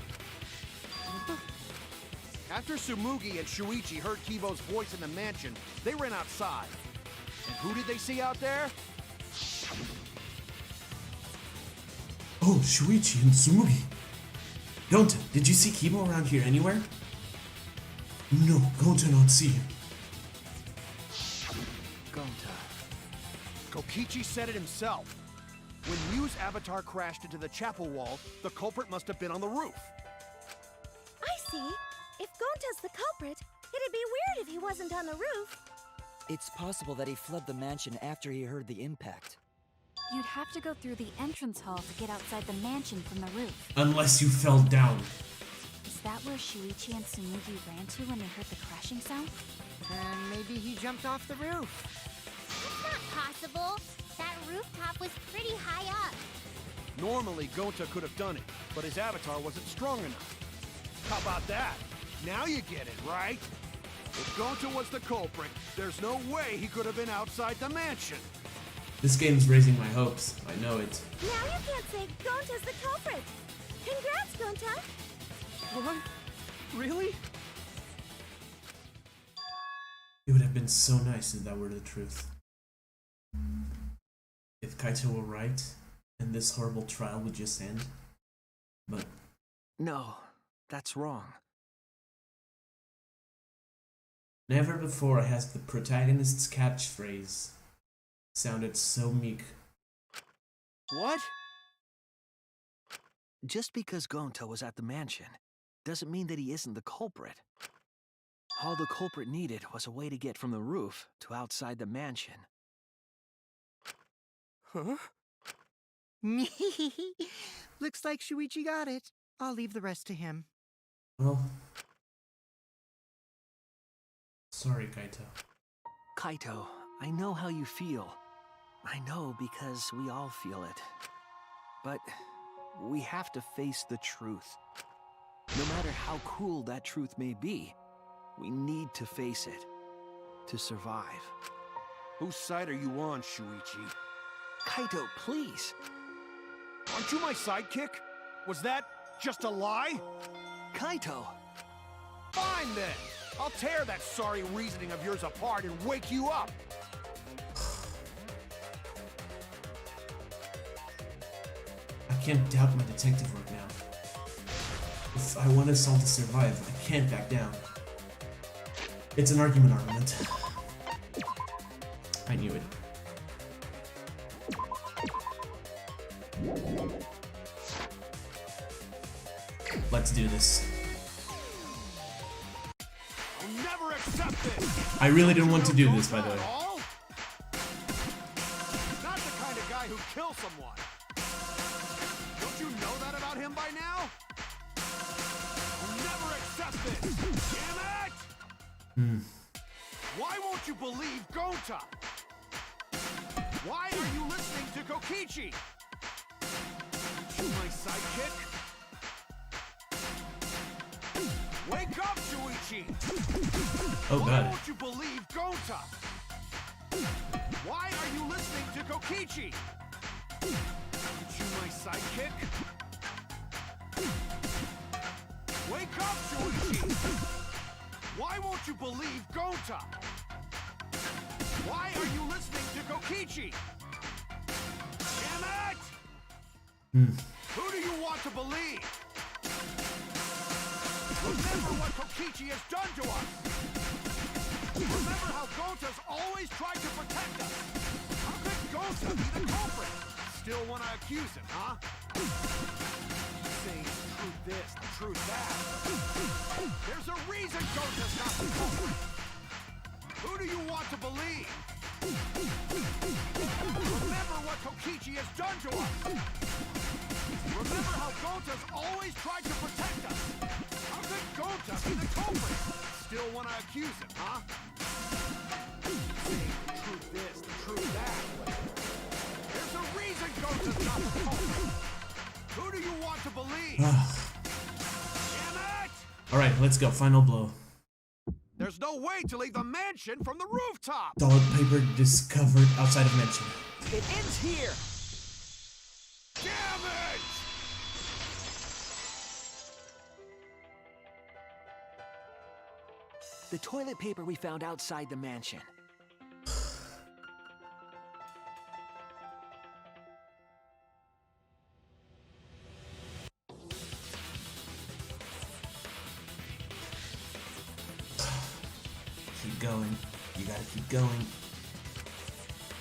After Tsumugi and Shuichi heard Kibo's voice in the mansion, they ran outside. And who did they see out there? Oh, Shuichi and Tsumugi. Gonta, did you see Kibo around here anywhere? No, Gonta not see him. Gonta. Kokichi said it himself. When Ryu's avatar crashed into the chapel wall, the culprit must have been on the roof. I see. If Gonta's the culprit, it'd be weird if he wasn't on the roof. It's possible that he fled the mansion after he heard the impact. You'd have to go through the entrance hall to get outside the mansion from the roof. Unless you fell down. Is that where Shuichi and Tsumugi ran to when they heard the crashing sound? Then maybe he jumped off the roof. That's not possible. That rooftop was pretty high up. Normally, Gonta could have done it, but his avatar wasn't strong enough. How about that? Now you get it, right? If Gonta was the culprit, there's no way he could have been outside the mansion. This game's raising my hopes. I know it. Now you can't say Gonta's the culprit. Congrats, Gonta. What? Really? It would have been so nice if that were the truth. If Kaito were right, and this horrible trial would just end. But No, that's wrong. never before has the protagonist's catchphrase sounded so meek. What? Just because Gonta was at the mansion doesn't mean that he isn't the culprit. All the culprit needed was a way to get from the roof to outside the mansion. Huh? Looks like Shuichi got it. I'll leave the rest to him. Well, sorry, Kaito. Kaito, I know how you feel. I know because we all feel it. But we have to face the truth. No matter how cruel that truth may be, we need to face it to survive. Whose side are you on, Shuichi? Kaito, please. Aren't you my sidekick? Was that just a lie? Kaito! Fine then! I'll tear that sorry reasoning of yours apart and wake you up! can't doubt my detective work now. If I want us all to survive, I can't back down. It's an argument. I knew it. Let's do this. I'll never accept this. I really didn't want to do this, by the way. Not the kind of guy who kills someone. Don't you know that about him by now? I'll never accept this. Damn it! Why won't you believe Gonta? Why are you listening to Kokichi? You my sidekick? Wake up, Shuichi! Oh Why god. won't you believe Gonta? Why are you listening to Kokichi? You my sidekick? Wake up, Shuichi! Why won't you believe Gonta? Why are you listening to Kokichi? Damn it! Who do you want to believe? Remember what Kokichi has done to us! Remember how Gonta's always tried to protect us! How could Gonta be the culprit? Still want to accuse him, huh? Saying the truth this, the truth that. There's a reason Gonta's not the culprit! Who do you want to believe? Remember what Kokichi has done to us! Remember how Gonta's always tried to protect us! How could Gonta be the culprit? Still want to accuse him, huh? Saying the truth this, the truth that. There's a reason Gonta's not the culprit! Who do you want to believe? Damn it! Alright, let's go. Final blow. There's no way to leave the mansion from the rooftop! Toilet paper discovered outside of mansion. It ends here! Damn it! The toilet paper we found outside the mansion. Keep going. You gotta keep going.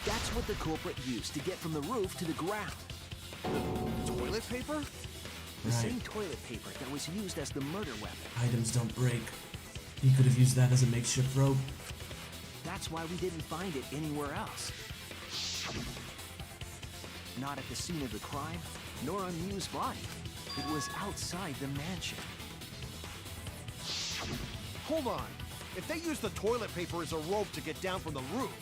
That's what the culprit used to get from the roof to the ground. Toilet paper? The same toilet paper that was used as the murder weapon. Items don't break. He could have used that as a makeshift rope. That's why we didn't find it anywhere else. Not at the scene of the crime, nor on Miu's body. It was outside the mansion. Hold on. If they use the toilet paper as a rope to get down from the roof,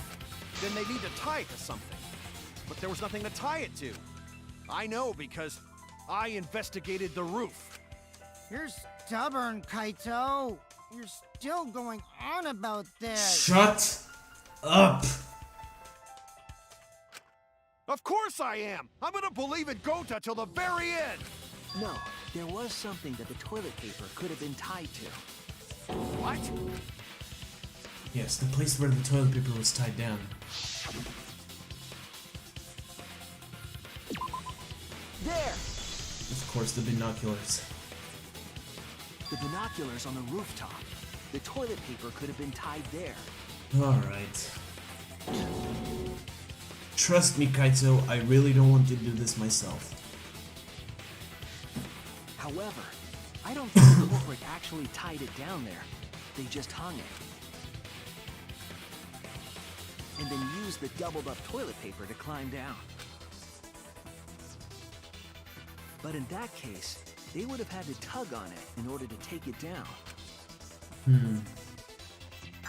then they need to tie it to something. But there was nothing to tie it to. I know because I investigated the roof. You're stubborn, Kaito. You're still going on about this. Shut up! Of course I am! I'm gonna believe in Gonta till the very end! No, there was something that the toilet paper could have been tied to. What? Yes, the place where the toilet paper was tied down. There! Of course, the binoculars. The binoculars on the rooftop. The toilet paper could have been tied there. Alright. Trust me, Kaito, I really don't want to do this myself. However, I don't think the culprit actually tied it down there. They just hung it. And then used the doubled up toilet paper to climb down. But in that case, they would have had to tug on it in order to take it down.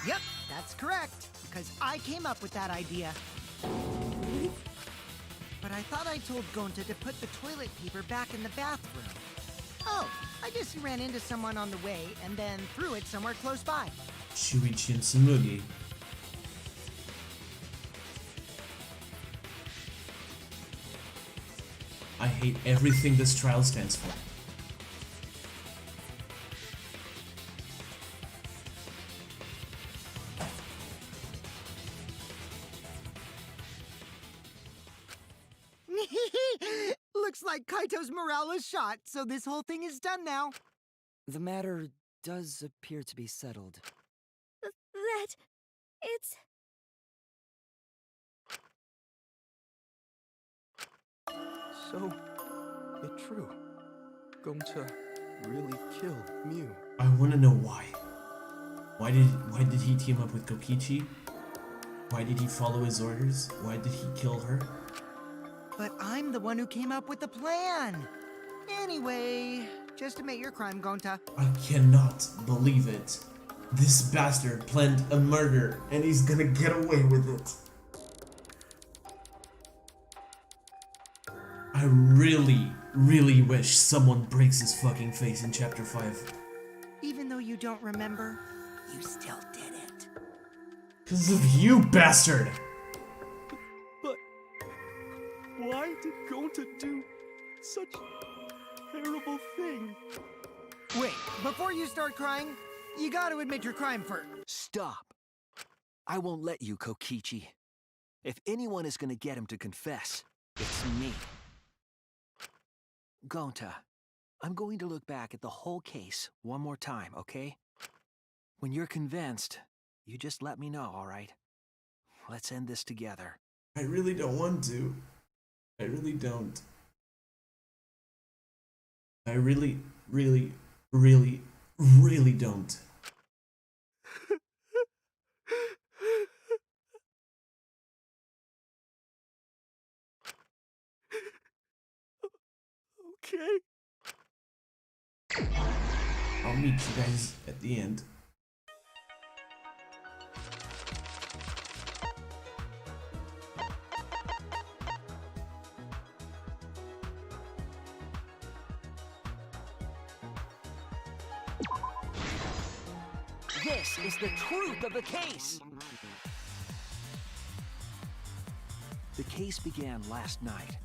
Yep, that's correct. Because I came up with that idea. But I thought I told Gonta to put the toilet paper back in the bathroom. Oh, I guess he ran into someone on the way and then threw it somewhere close by. Shuichi and Tsumugi. I hate everything this trial stands for. Look Looks like Kaito's morale is shot, so this whole thing is done now. The matter does appear to be settled. That... it's... So, it's true. Gonta really killed Mew. I want to know why. Why did he team up with Kokichi? Why did he follow his orders? Why did he kill her? But I'm the one who came up with the plan. Anyway, just admit your crime, Gonta. I cannot believe it. This bastard planned a murder and he's gonna get away with it. I really, really wish someone breaks his fucking face in chapter 5. Even though you don't remember, you still did it. Because of you, bastard! But why did Gonta do such a terrible thing? Wait, before you start crying, you gotta admit your crime first. Stop. I won't let you, Kokichi. If anyone is gonna get him to confess, it's me. Gonta, I'm going to look back at the whole case one more time, okay? When you're convinced, you just let me know, all right? Let's end this together. I really don't want to. I really don't. I really, really, really, really don't. Okay. I'll meet you guys at the end. This is the truth of the case! The case began last night.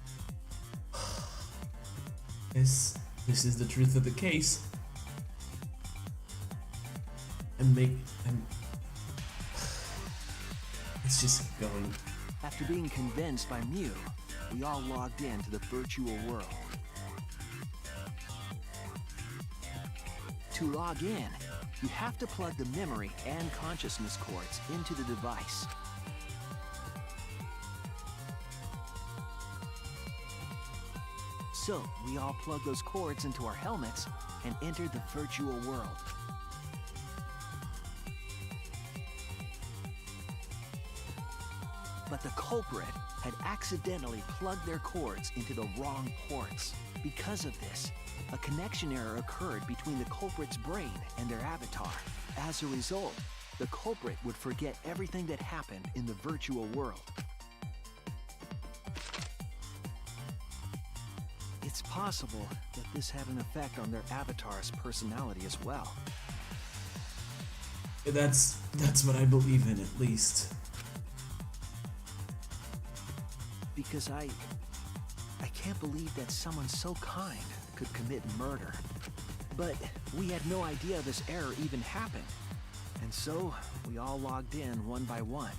This is the truth of the case. Let's just keep going. After being convinced by Mew, we all logged in to the virtual world. To log in, you have to plug the memory and consciousness cords into the device. So, we all plugged those cords into our helmets and entered the virtual world. But the culprit had accidentally plugged their cords into the wrong ports. Because of this, a connection error occurred between the culprit's brain and their avatar. As a result, the culprit would forget everything that happened in the virtual world. It's possible that this had an effect on their avatar's personality as well. That's what I believe in, at least. Because I can't believe that someone so kind could commit murder. But we had no idea this error even happened. And so, we all logged in one by one.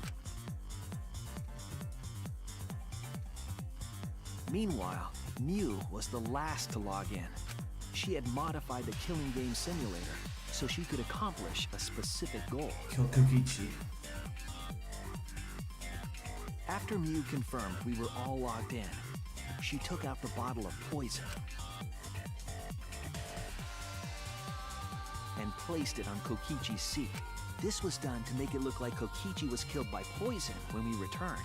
Meanwhile, Mew was the last to log in. She had modified the killing game simulator so she could accomplish a specific goal. Kill Kokichi. After Mew confirmed we were all logged in, she took out the bottle of poison and placed it on Kokichi's seat. This was done to make it look like Kokichi was killed by poison when we returned.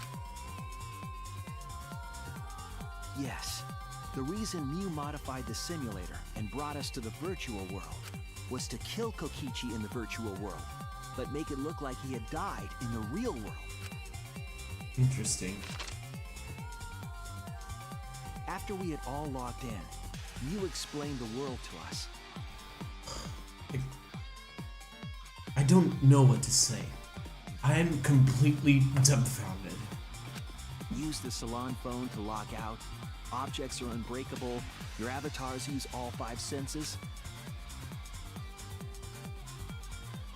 Yes, the reason Mew modified the simulator and brought us to the virtual world was to kill Kokichi in the virtual world, but make it look like he had died in the real world. Interesting. After we had all logged in, Mew explained the world to us. I don't know what to say. I am completely dumbfounded. Use the salon phone to log out. Objects are unbreakable. Your avatars use all 5 senses.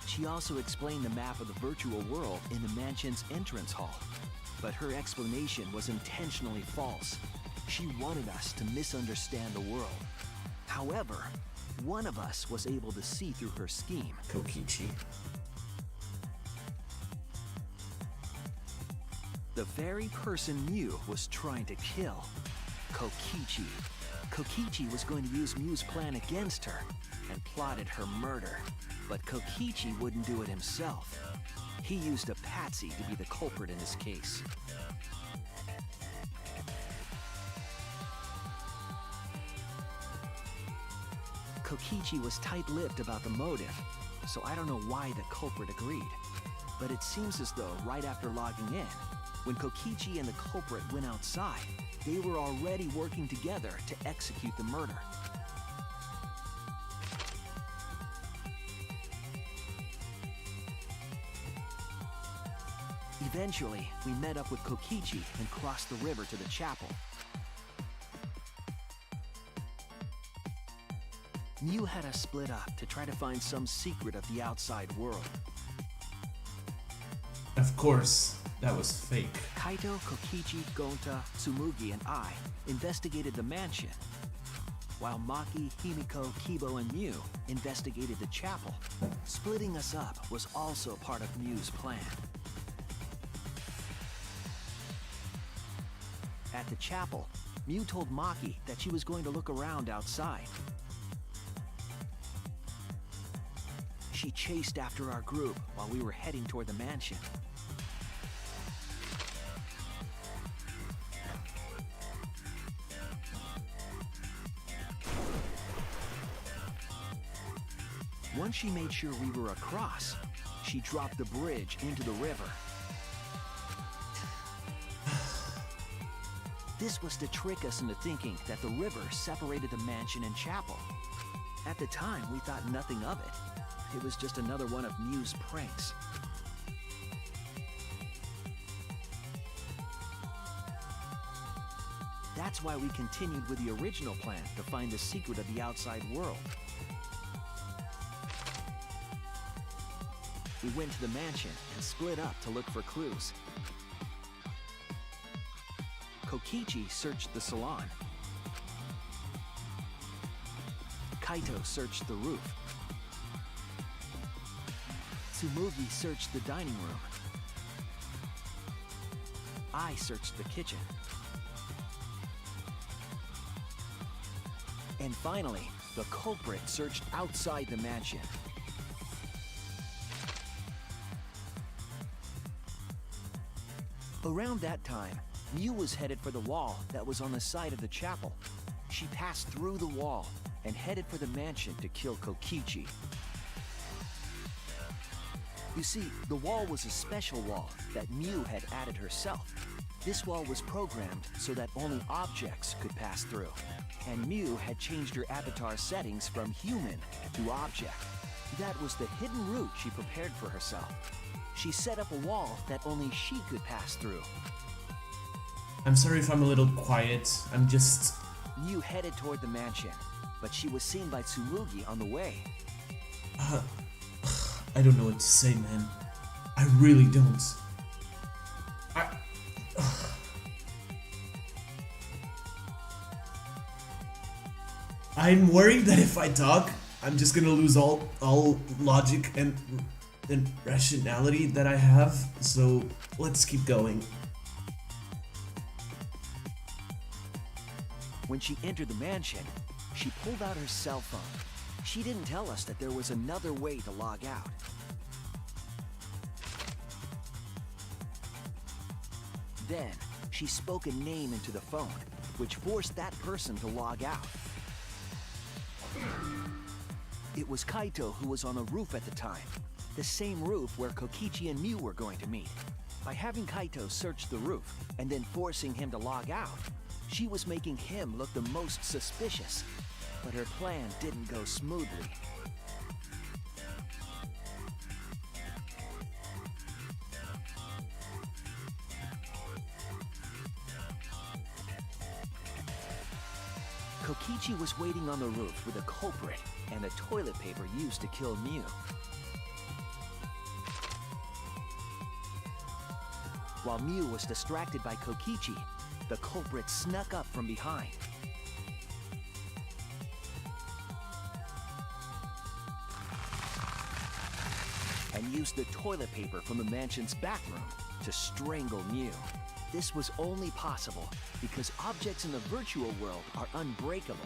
She also explained the map of the virtual world in the mansion's entrance hall. But her explanation was intentionally false. She wanted us to misunderstand the world. However, one of us was able to see through her scheme. Kokichi. The very person Mew was trying to kill. Kokichi. Kokichi was going to use Mew's plan against her and plotted her murder. But Kokichi wouldn't do it himself. He used a patsy to be the culprit in this case. Kokichi was tight-lipped about the motive, so I don't know why the culprit agreed. But it seems as though right after logging in, when Kokichi and the culprit went outside, they were already working together to execute the murder. Eventually, we met up with Kokichi and crossed the river to the chapel. Mew had us split up to try to find some secret of the outside world. Of course, that was fake. Kaito, Kokichi, Gonta, Tsumugi, and I investigated the mansion, while Maki, Himiko, Kibo, and Mew investigated the chapel. Splitting us up was also part of Mew's plan. At the chapel, Mew told Maki that she was going to look around outside. She chased after our group while we were heading toward the mansion. Once she made sure we were across, she dropped the bridge into the river. This was to trick us into thinking that the river separated the mansion and chapel. At the time, we thought nothing of it. It was just another one of Mew's pranks. That's why we continued with the original plan to find the secret of the outside world. We went to the mansion and split up to look for clues. Kokichi searched the salon. Kaito searched the roof. Tsumugi searched the dining room. I searched the kitchen. And finally, the culprit searched outside the mansion. Around that time, Mew was headed for the wall that was on the side of the chapel. She passed through the wall and headed for the mansion to kill Kokichi. You see, the wall was a special wall that Mew had added herself. This wall was programmed so that only objects could pass through. And Mew had changed her avatar settings from human to object. That was the hidden route she prepared for herself. She set up a wall that only she could pass through. I'm sorry if I'm a little quiet. I'm just... Mew headed toward the mansion, but she was seen by Tsumugi on the way. I don't know what to say, man. I really don't. I'm worried that if I talk, I'm just gonna lose all logic and rationality that I have, so let's keep going. When she entered the mansion, she pulled out her cell phone. She didn't tell us that there was another way to log out. Then, she spoke a name into the phone, which forced that person to log out. It was Kaito who was on the roof at the time, the same roof where Kokichi and Mew were going to meet. By having Kaito search the roof and then forcing him to log out, she was making him look the most suspicious. But her plan didn't go smoothly. Kokichi was waiting on the roof with a culprit and the toilet paper used to kill Mew. While Mew was distracted by Kokichi, the culprit snuck up from behind. And used the toilet paper from the mansion's bathroom to strangle Mew. This was only possible because objects in the virtual world are unbreakable.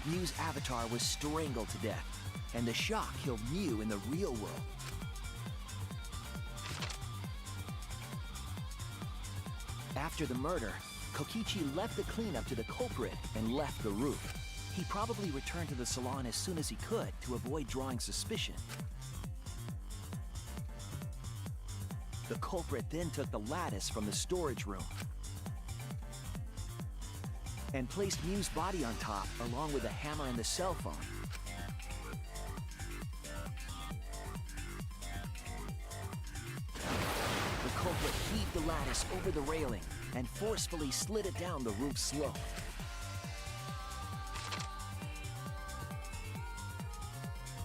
Mew's avatar was strangled to death, and the shock killed Mew in the real world. After the murder, Kokichi left the cleanup to the culprit and left the roof. He probably returned to the salon as soon as he could to avoid drawing suspicion. The culprit then took the lattice from the storage room and placed Mew's body on top along with the hammer and the cell phone. The culprit heaved the lattice over the railing and forcefully slid it down the roof slope.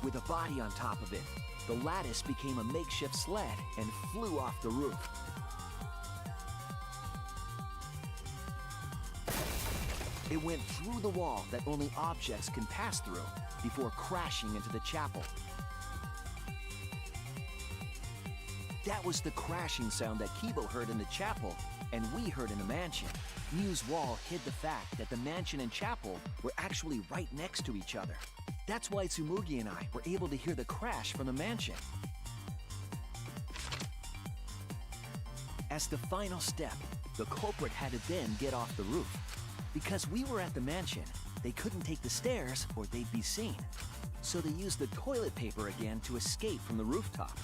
With a body on top of it, the lattice became a makeshift sled and flew off the roof. It went through the wall that only objects can pass through before crashing into the chapel. That was the crashing sound that Kibo heard in the chapel and we heard in the mansion. Mew's wall hid the fact that the mansion and chapel were actually right next to each other. That's why Tsumugi and I were able to hear the crash from the mansion. As the final step, the culprit had to then get off the roof. Because we were at the mansion, they couldn't take the stairs or they'd be seen. So they used the toilet paper again to escape from the rooftop.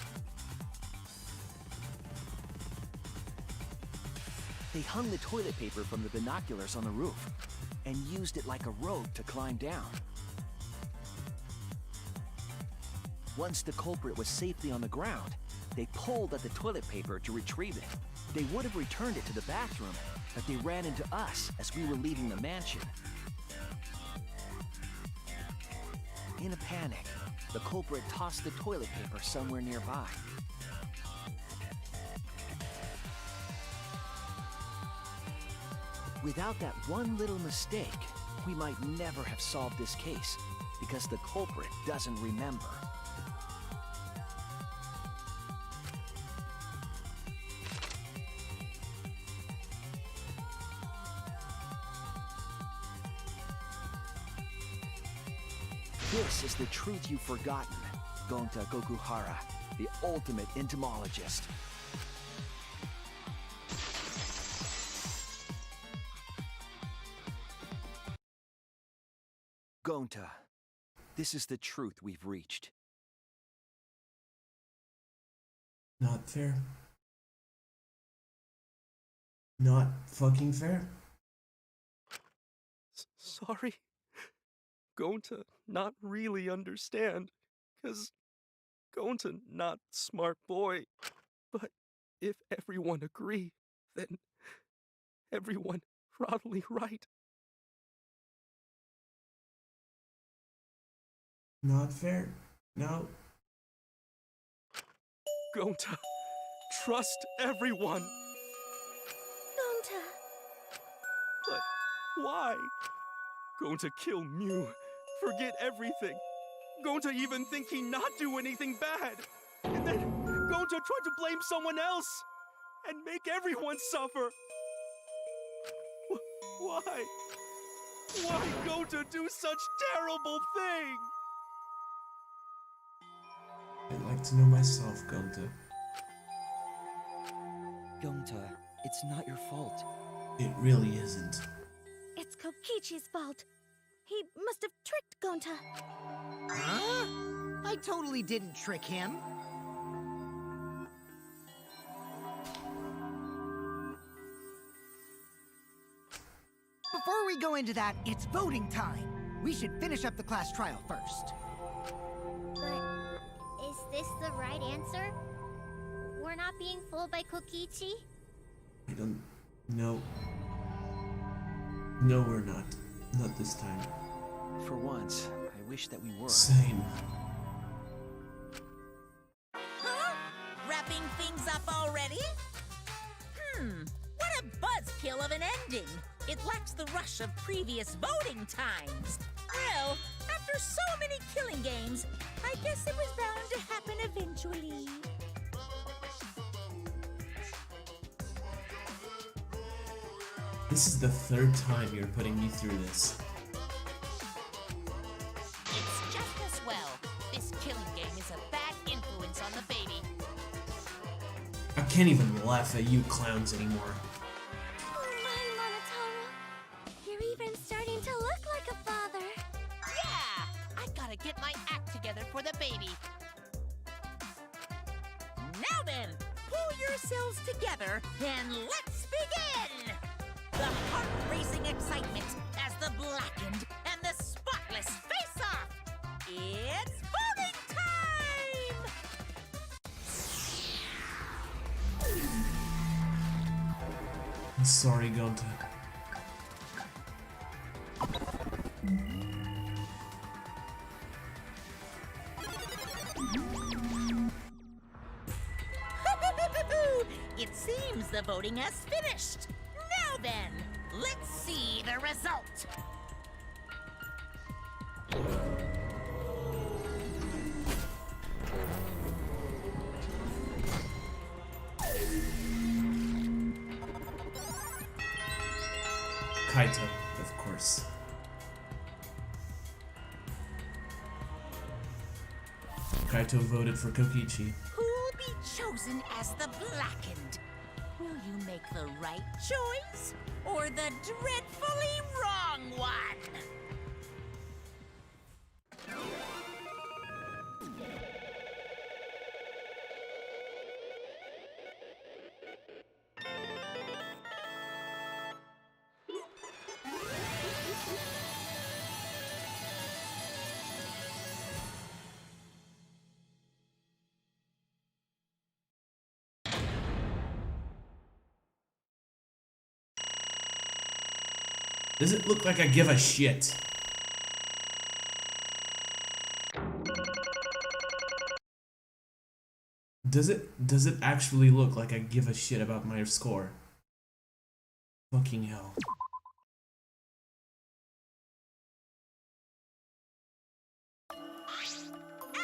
They hung the toilet paper from the binoculars on the roof and used it like a rope to climb down. Once the culprit was safely on the ground, they pulled at the toilet paper to retrieve it. They would have returned it to the bathroom, but they ran into us as we were leaving the mansion. In a panic, the culprit tossed the toilet paper somewhere nearby. Without that one little mistake, we might never have solved this case, because the culprit doesn't remember. This is the truth you've forgotten, Gonta Gokuhara, the ultimate entomologist. Gonta, this is the truth we've reached. Not fair. Not fucking fair. Sorry. Gonta not really understand, 'cause Gonta not smart boy. But if everyone agree, then everyone probably right. Not fair. No. Gonta, trust everyone. Gonta. But why? Gonta kill Mew, forget everything. Gonta even think he not do anything bad. And then Gonta try to blame someone else and make everyone suffer. Why? Why Gonta do such terrible thing? I'd like to know myself, Gonta. Gonta, it's not your fault. It really isn't. It's Kokichi's fault. He must have tricked Gonta. Huh? I totally didn't trick him. Before we go into that, it's voting time. We should finish up the class trial first. But is this the right answer? We're not being fooled by Kokichi? I don't know. No, we're not. Not this time. For once, I wish that we were. Same. Huh? Wrapping things up already? What a buzzkill of an ending! It lacks the rush of previous voting times. Well, after so many killing games, I guess it was bound to happen eventually. This is the third time you're putting me through this. It's just as well. This killing game is a bad influence on the baby. I can't even laugh at you clowns anymore. Oh my, Monotaro. You're even starting to look like a father. Yeah! I gotta get my act together for the baby. Now then, pull yourselves together and let's begin! The heart-racing excitement as the blackened and the spotless face off! It's voting time! I'm sorry, Gonta. It seems the voting has finished. Now then, let's see the result. Kaito, of course. Kaito voted for Kokichi. Who'll be chosen as the blackened? Will you make the right choice or the dreadfully wrong one? Does it look like I give a shit? Does it actually look like I give a shit about my score? Fucking hell.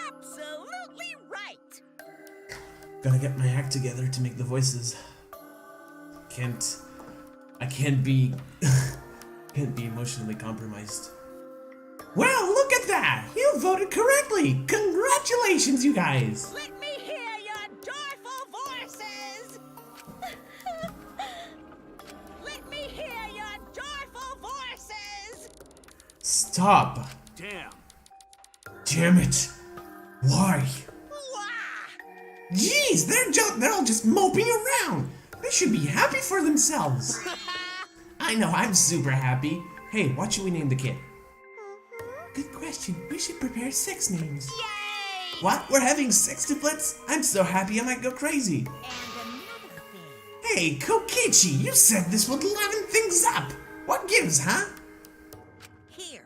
Absolutely right. Gotta get my act together to make the voices. I can't be can't be emotionally compromised. Well, look at that! You voted correctly! Congratulations, you guys! Let me hear your joyful voices! Let me hear your joyful voices! Stop! Damn. Damn it! Why? Wah! Jeez, they're all just moping around! They should be happy for themselves! I know, I'm super happy. Hey, what should we name the kid? Good question. We should prepare 6 names. Yay! What? We're having sextuplets? I'm so happy I might go crazy. And another thing. Hey, Kokichi, you said this would liven things up. What gives, huh? Here.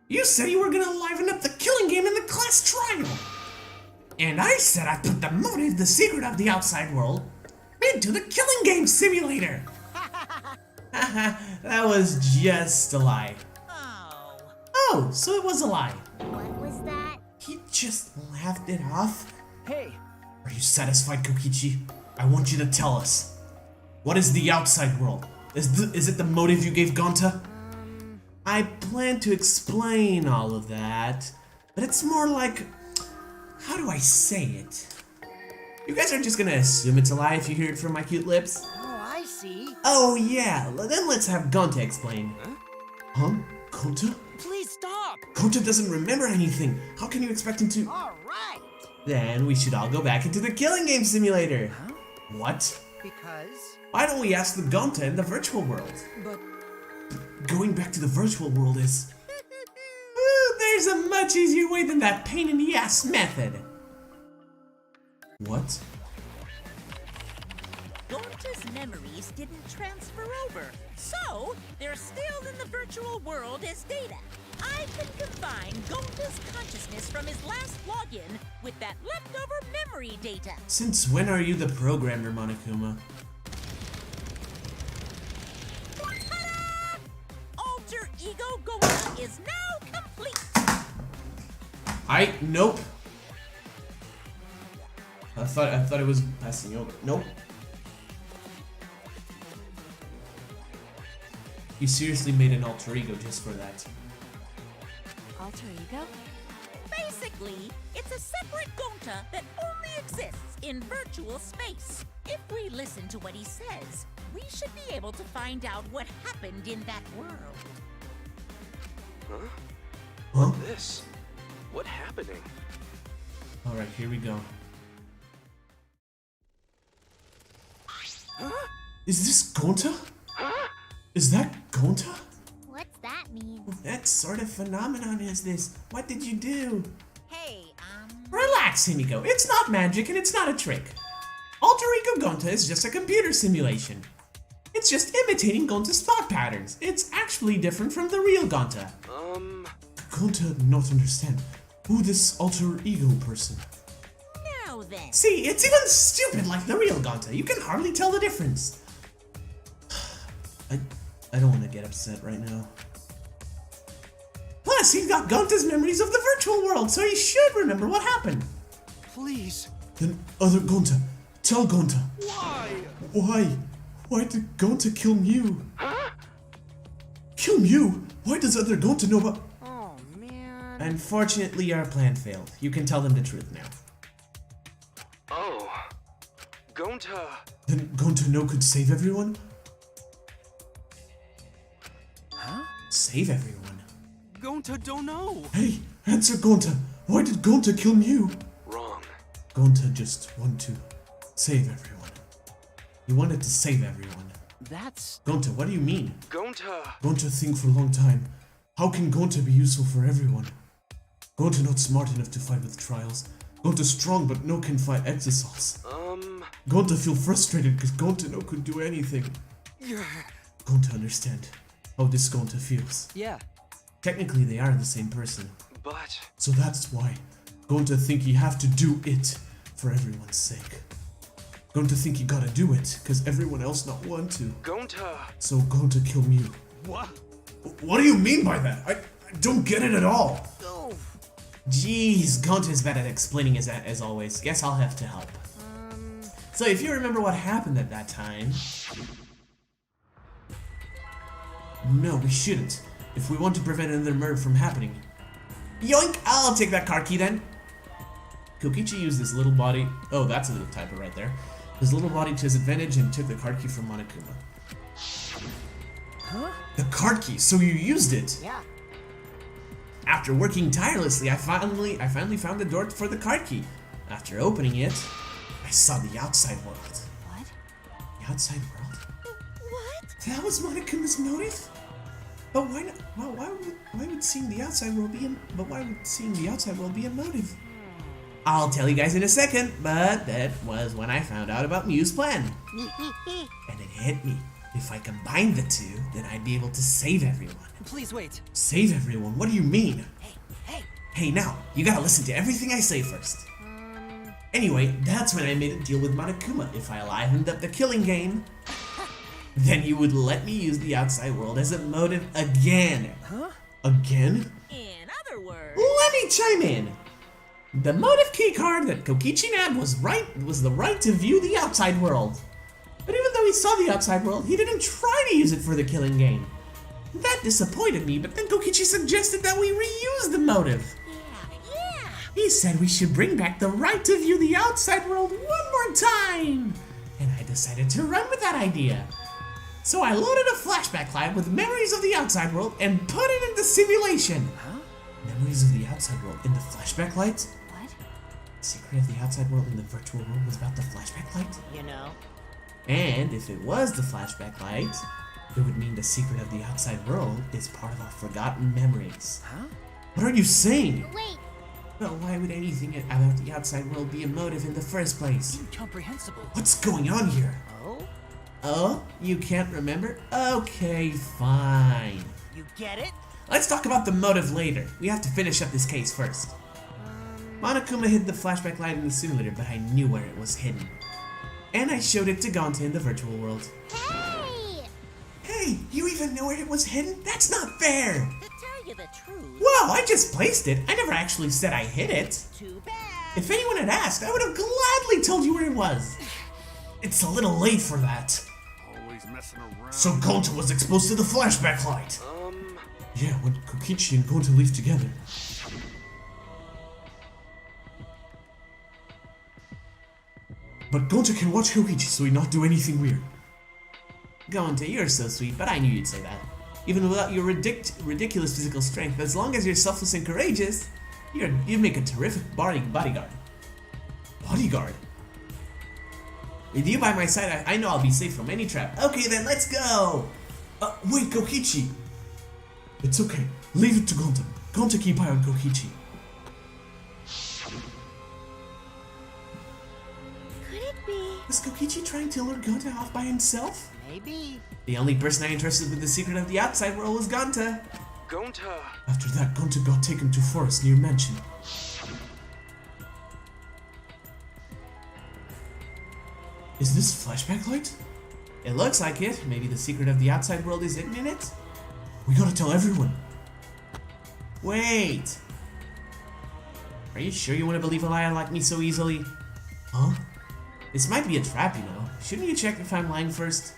You said you were gonna liven up the killing game in the class trial. And I said I'd put the motive, the secret of the outside world, into the killing game simulator. Haha, that was just a lie. Oh. Oh, so it was a lie. What was that? He just laughed it off. Hey, Are you satisfied, Kokichi? I want you to tell us. What is the outside world? Is it the motive you gave Gonta? I plan to explain all of that, but it's more like... How do I say it? You guys are just gonna assume it's a lie if you hear it from my cute lips? Oh, I see. Oh yeah, then let's have Gonta explain. Huh? Gonta? please stop! Gonta doesn't remember anything. How can you expect him to... All right. Then we should all go back into the killing game simulator. Huh? What? Because... Why don't we ask the Gonta in the virtual world? But Going back to the virtual world is... there's a much easier way than that pain in the ass method. What? Gonta's memories didn't transfer over, so they're still in the virtual world as data. I can combine Gonta's consciousness from his last login with that leftover memory data. Since when are you the programmer, Monokuma? Ta-da! Alter Ego Gonta is now complete. Nope. I thought it was passing over. Nope. You seriously made an alter ego just for that. Alter ego? Basically, it's a separate Gonta that only exists in virtual space. If we listen to what he says, we should be able to find out what happened in that world. Huh? This? What happening? Alright, here we go. Huh? Is this Gonta? Huh? Is that Gonta? What's that mean? What sort of phenomenon is this? What did you do? Hey, Relax, Himiko. It's not magic and it's not a trick. Alter Ego Gonta is just a computer simulation. It's just imitating Gonta's thought patterns. It's actually different from the real Gonta. Gonta not understand who this alter ego person. Now then. See, it's even stupid like the real Gonta. You can hardly tell the difference. I don't want to get upset right now. Plus, he's got Gonta's memories of the virtual world, so he should remember what happened. Please. Then other Gonta, tell Gonta. Why? Why? Why did Gonta kill Mew? Huh? Kill Mew? Why does other Gonta know about... Oh, man. Unfortunately, our plan failed. You can tell them the truth now. Oh. Gonta. Then Gonta no could save everyone? Huh? Save everyone? Gonta don't know. Hey, answer Gonta. Why did Gonta kill Mew? Wrong. Gonta just want to save everyone. He wanted to save everyone. That's... Gonta, what do you mean? Gonta. Gonta think for a long time. How can Gonta be useful for everyone? Gonta not smart enough to fight with trials. Gonta strong but no can fight exisals. Gonta feel frustrated because Gonta no could do anything. Gonta understand how this Gonta feels. Yeah. Technically they are the same person. But... So that's why Gonta think he have to do it for everyone's sake. Gonta think he gotta do it because everyone else not want to. Gonta. So Gonta kill Mew. What? What do you mean by that? I don't get it at all. Oh. Jeez, Gonta is bad at explaining as always. Guess I'll have to help. So if you remember what happened at that time... No, we shouldn't. If we want to prevent another murder from happening. Yoink! I'll take that car key then. Kokichi used his little body... Oh, that's a little typo right there. His little body to his advantage and took the card key from Monokuma. Huh? The card key, so you used it? Yeah. After working tirelessly, I finally found the door for the card key. After opening it, I saw the outside world. What? The outside world? What? That was Monokuma's motive? But why not? Well, why would seeing the outside world be a motive? I'll tell you guys in a second, but that was when I found out about Mew's plan. And it hit me. If I combined the two, then I'd be able to save everyone. Please wait. Save everyone? What do you mean? Hey. Hey now, you gotta listen to everything I say first. Anyway, that's when I made a deal with Monokuma. If I livened up the killing game, then he would let me use the outside world as a motive again. Huh? Again? In other words... Let me chime in. The motive keycard that Kokichi nabbed was the right to view the outside world. But even though he saw the outside world, he didn't try to use it for the killing game. That disappointed me, but then Kokichi suggested that we reuse the motive. Yeah. He said we should bring back the right to view the outside world one more time. And I decided to run with that idea. So I loaded a flashback clip with memories of the outside world and put it in the simulation. Huh? Memories of the outside world in the flashback light? What? The secret of the outside world in the virtual world was about the flashback light? You know. And if it was the flashback light, it would mean the secret of the outside world is part of our forgotten memories. Huh? What are you saying? Wait, Well, why would anything about the outside world be a motive in the first place? Incomprehensible. What's going on here? Oh? Oh, you can't remember? Okay, fine. You get it? Let's talk about the motive later. We have to finish up this case first. Monokuma hid the flashback light in the simulator, but I knew where it was hidden. And I showed it to Gonta in the virtual world. Hey! Hey, you even knew where it was hidden? That's not fair! To tell you the truth, Well, I just placed it. I never actually said I hid it. too bad. If anyone had asked, I would have gladly told you where it was. It's a little late for that. Always messing around. So Gonta was exposed to the flashback light. Yeah, when Kokichi and Gonta leave together. But Gonta can watch Kokichi so he not do anything weird. Gonta, you're so sweet, but I knew you'd say that. Even without your ridiculous physical strength, as long as you're selfless and courageous, you make a terrific bodyguard. Bodyguard? With you by my side, I know I'll be safe from any trap. Okay then, let's go! Wait, Kokichi! It's okay, leave it to Gonta. Gonta keep eye on Kokichi. Could it be? Was Kokichi trying to lure Gonta off by himself? Maybe. The only person I entrusted with the secret of the outside world was Gonta. Gonta. After that, Gonta got taken to forest near mansion. Is this flashback light? It looks like it. Maybe the secret of the outside world is hidden in it? We gotta tell everyone. Wait. Are you sure you want to believe a liar like me so easily? Huh? This might be a trap, you know. Shouldn't you check if I'm lying first?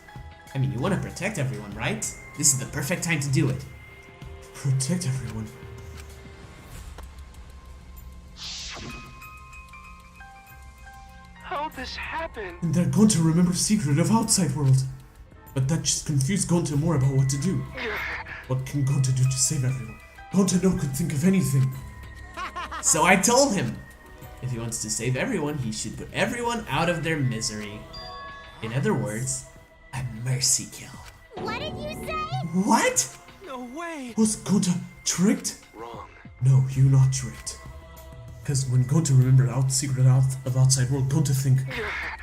I mean, you want to protect everyone, right? This is the perfect time to do it. Protect everyone? How'd this happen? And they're going to remember secret of outside world. But that just confused Gonta more about what to do. What can Gonta do to save everyone? Gonta no could think of anything. So I told him, if he wants to save everyone, he should put everyone out of their misery. In other words, a mercy kill. What did you say? What? No way. Was Gonta tricked? Wrong. No, you not tricked. Because when Gonta remembered the secret of outside world, Gonta think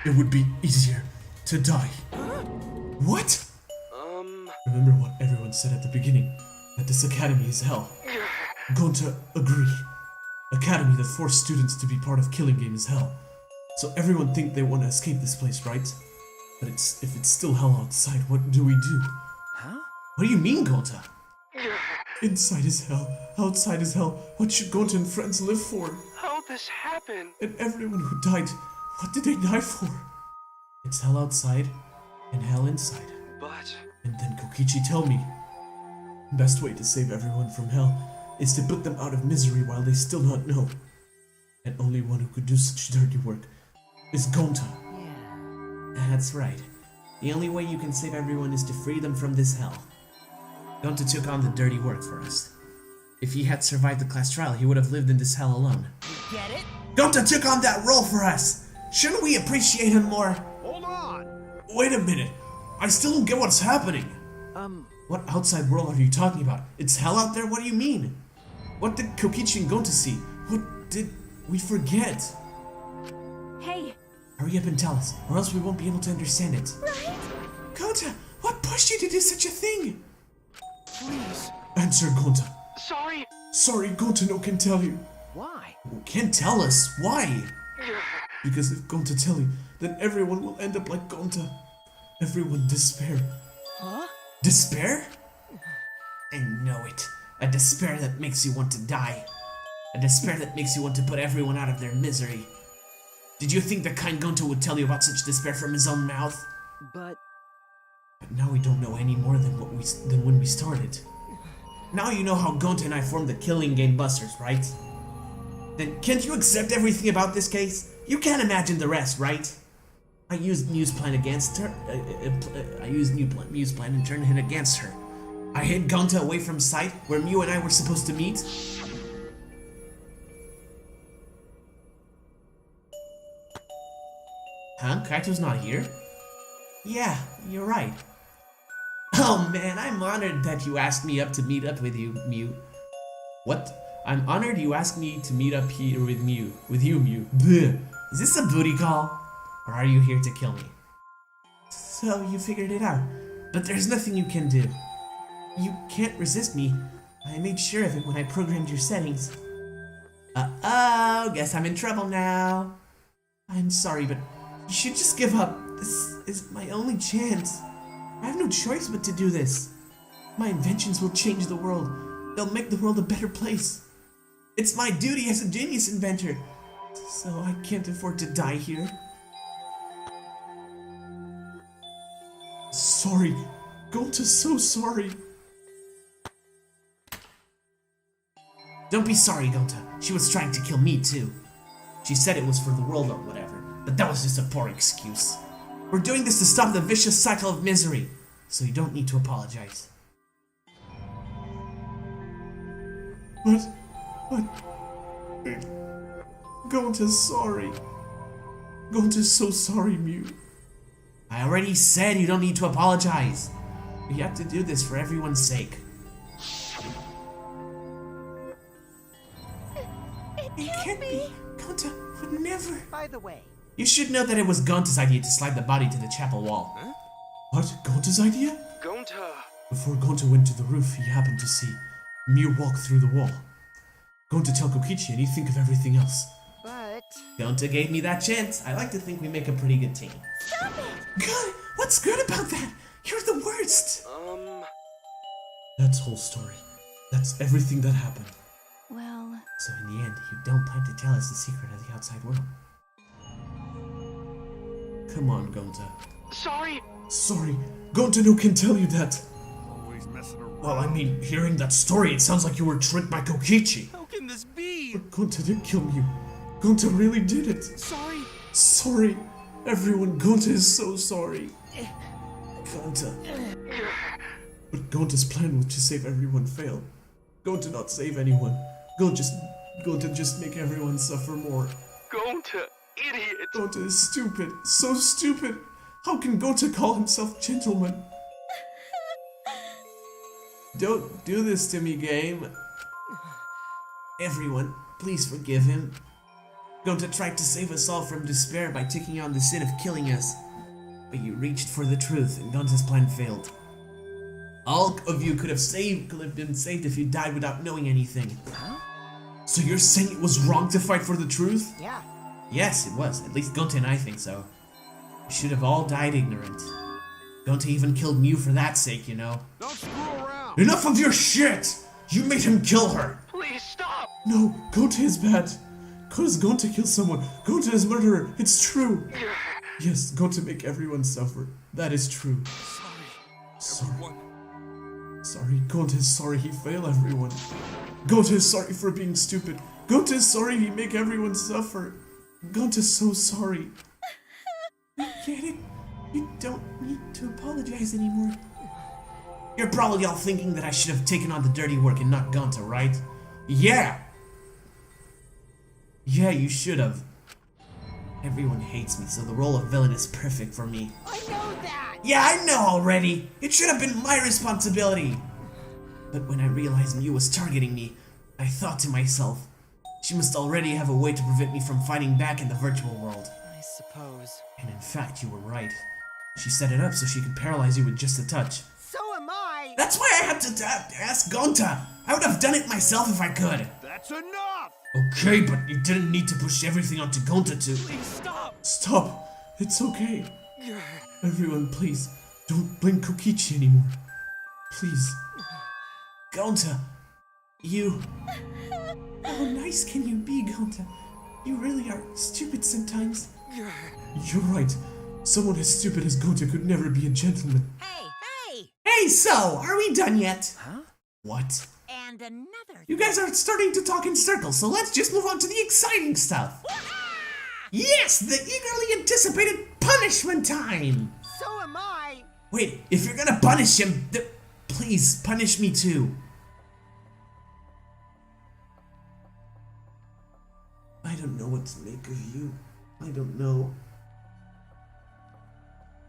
it would be easier to die. What? Remember what everyone said at the beginning, that this academy is hell. Gonta agree. Academy that forced students to be part of killing game is hell. So everyone think they want to escape this place, right? But if it's still hell outside, what do we do? Huh? What do you mean, Gonta? Inside is hell, outside is hell. What should Gonta and friends live for? How'd this happen? And everyone who died, what did they die for? It's hell outside and hell inside. But... And then Kokichi tell me, best way to save everyone from hell is to put them out of misery while they still not know. And only one who could do such dirty work is Gonta. Yeah. That's right. The only way you can save everyone is to free them from this hell. Gonta took on the dirty work for us. If he had survived the class trial, he would have lived in this hell alone. You get it? Gonta took on that role for us! Shouldn't we appreciate him more? Hold on! Wait a minute! I still don't get what's happening! What outside world are you talking about? It's hell out there? What do you mean? What did Kokichi and Gonta see? What did we forget? Hey! Hurry up and tell us, or else we won't be able to understand it. Right? Gonta, what pushed you to do such a thing? Please. Answer, Gonta. Sorry. Sorry, Gonta no can tell you. Why? Can't tell us. Why? Because if Gonta tell you, then everyone will end up like Gonta. Everyone despair. Huh? Despair? I know it. A despair that makes you want to die. A despair that makes you want to put everyone out of their misery. Did you think the kind Gonta would tell you about such despair from his own mouth? But now we don't know any more than when we started. Now you know how Gonta and I formed the Killing Game Busters, right? Then can't you accept everything about this case? You can't imagine the rest, right? I used Newsplan against her. I used Newsplan and turned it against her. I hid Gonta away from sight where Mew and I were supposed to meet. Huh? Kaito's not here? Yeah, you're right. Oh man, I'm honored that you asked me up to meet up with you, Mew. What? I'm honored you asked me to meet up here with Mew. With you, Mew. Bleh. Is this a booty call? Or are you here to kill me? So you figured it out. But there's nothing you can do. You can't resist me. I made sure of it when I programmed your settings. Uh-oh, guess I'm in trouble now. I'm sorry, but you should just give up. This is my only chance. I have no choice but to do this. My inventions will change the world. They'll make the world a better place. It's my duty as a genius inventor. So I can't afford to die here. Sorry. Gonta's so sorry. Don't be sorry, Gonta. She was trying to kill me too. She said it was for the world or whatever, but that was just a poor excuse. We're doing this to stop the vicious cycle of misery, so you don't need to apologize. What? Gonta's sorry. Gonta's so sorry, Mew. I already said you don't need to apologize. We have to do this for everyone's sake. It can't be. Gonta would never. By the way, You should know that it was Gonta's idea to slide the body to the chapel wall. Huh? What? Gonta's idea? Gonta! Before Gonta went to the roof, he happened to see Mew walk through the wall. Gonta tell Kokichi and he'd think of everything else. but Gonta gave me that chance. I like to think we make a pretty good team. Stop it! God, what's good about that? You're the worst! That's whole story. That's everything that happened. Well, So in the end, you don't plan to tell us the secret of the outside world. Come on, Gonta. Sorry! Sorry, Gonta no can tell you that. Always messing around. Well, I mean, hearing that story, it sounds like you were tricked by Kokichi. How can this be? But Gonta did kill you. Gonta really did it. Sorry! Sorry. Everyone, Gonta is so sorry. Gonta. But Gonta's plan was to save everyone failed. Gonta not save anyone. Gonta just make everyone suffer more. Gonta! Idiot! Gonta is stupid. So stupid. How can Gonta call himself gentleman? Don't do this to me, game. Everyone, please forgive him. Gonta tried to save us all from despair by taking on the sin of killing us. But you reached for the truth and Gonta's plan failed. All of you could have been saved if you died without knowing anything. Huh? So you're saying it was wrong to fight for the truth? yeah. Yes, it was. At least Gonta and I think so. We should have all died ignorant. Gonta even killed Mew for that sake, you know. Don't screw around. Enough of your shit! You made him kill her! Please stop! No, Gonta is bad. Cause Gonta kill someone. Gonta is murderer. It's true. Yes, Gonta make everyone suffer. That is true. Sorry. Sorry, Gonta is sorry he failed everyone. Gonta is sorry for being stupid. Gonta is sorry he make everyone suffer. Gonta is so sorry. You get it? You don't need to apologize anymore. You're probably all thinking that I should have taken on the dirty work and not Gonta, right? Yeah! Yeah, you should have. Everyone hates me, so the role of villain is perfect for me. I know that! Yeah, I know already! It should have been my responsibility! But when I realized Mew was targeting me, I thought to myself, she must already have a way to prevent me from fighting back in the virtual world. I suppose. And in fact, you were right. She set it up so she could paralyze you with just a touch. So am I! That's why I had to ask Gonta! I would have done it myself if I could! That's enough! Okay, but you didn't need to push everything onto Gonta to— Please stop! Stop! It's okay. Everyone, please, don't blame Kokichi anymore. Please. Gonta, you... How nice can you be, Gonta? You really are stupid sometimes. You're right. Someone as stupid as Gonta could never be a gentleman. Hey! Hey, so, are we done yet? Huh? What? And another. You guys are starting to talk in circles, so let's just move on to the exciting stuff. Yes, the eagerly anticipated punishment time! So am I! Wait, if you're gonna punish him, please punish me too. I don't know what to make of you. I don't know.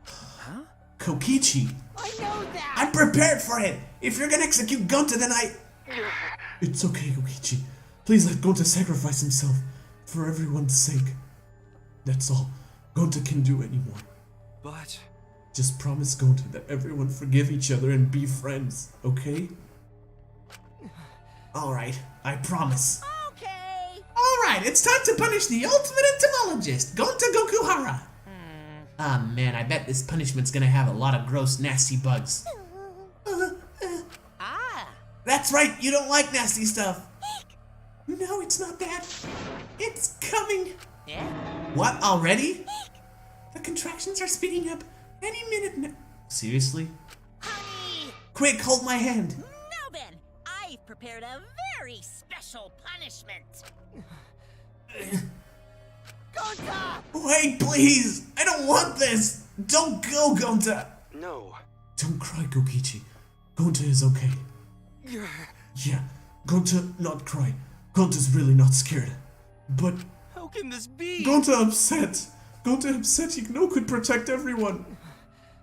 Huh? Kokichi, I know that! I'm prepared for it! If you're gonna execute Gonta, then It's okay, Kokichi. Please let Gonta sacrifice himself for everyone's sake. That's all Gonta can do anymore. But... Just promise Gonta that everyone forgive each other and be friends, okay? Alright, I promise. Okay. Alright, it's time to punish the ultimate entomologist, Gonta Gokuhara. Ah man, I bet this punishment's gonna have a lot of gross, nasty bugs. That's right, you don't like nasty stuff. No, it's not that. It's coming. Yeah? What, already? The contractions are speeding up any minute now. Seriously? Honey! Quick, hold my hand. Now then, I've prepared a very special punishment. Gonta! Wait, please! I don't want this! Don't go, Gonta! No. Don't cry, Kokichi. Gonta is okay. Yeah, Gonta not cry. Gonta's really not scared. But How can this be? Gonta upset. Gonta upset Yukno could protect everyone.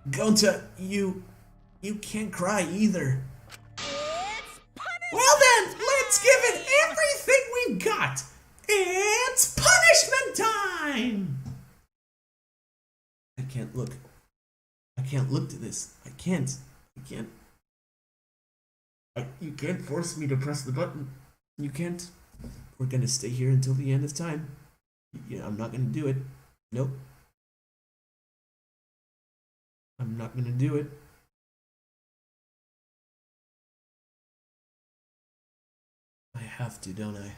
Gonta, you can't cry either. It's punishment! Well then, let's give it everything we've got. It's punishment time! I can't look. I can't look to this. I can't. You can't force me to press the button. You can't. We're gonna stay here until the end of time. Yeah, I'm not gonna do it. Nope. I'm not gonna do it. I have to, don't I?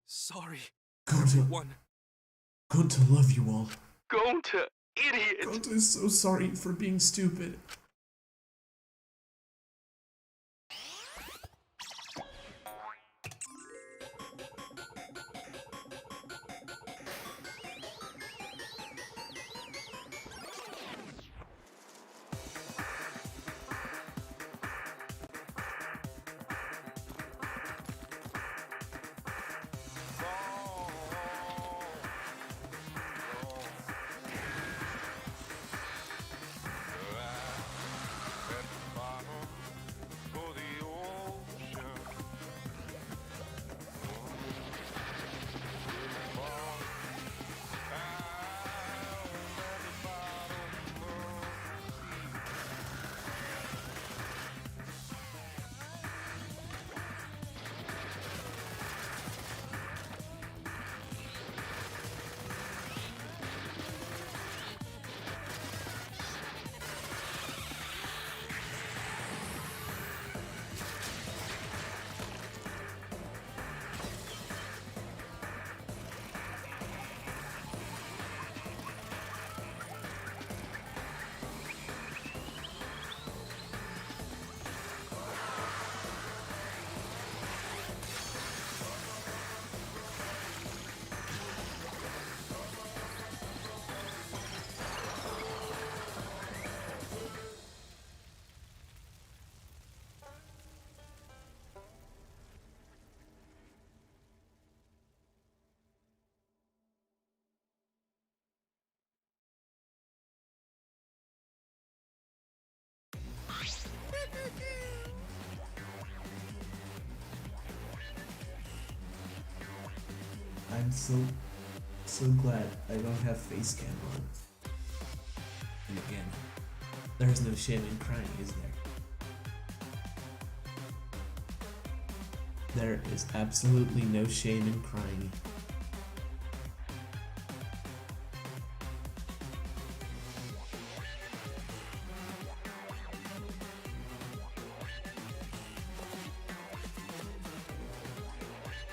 Sorry. Gonta, Everyone. Gonta, love you all. Gonta, idiot! Gonta is so sorry for being stupid. I'm so glad I don't have face cam on. And again, there's no shame in crying, is there? There is absolutely no shame in crying.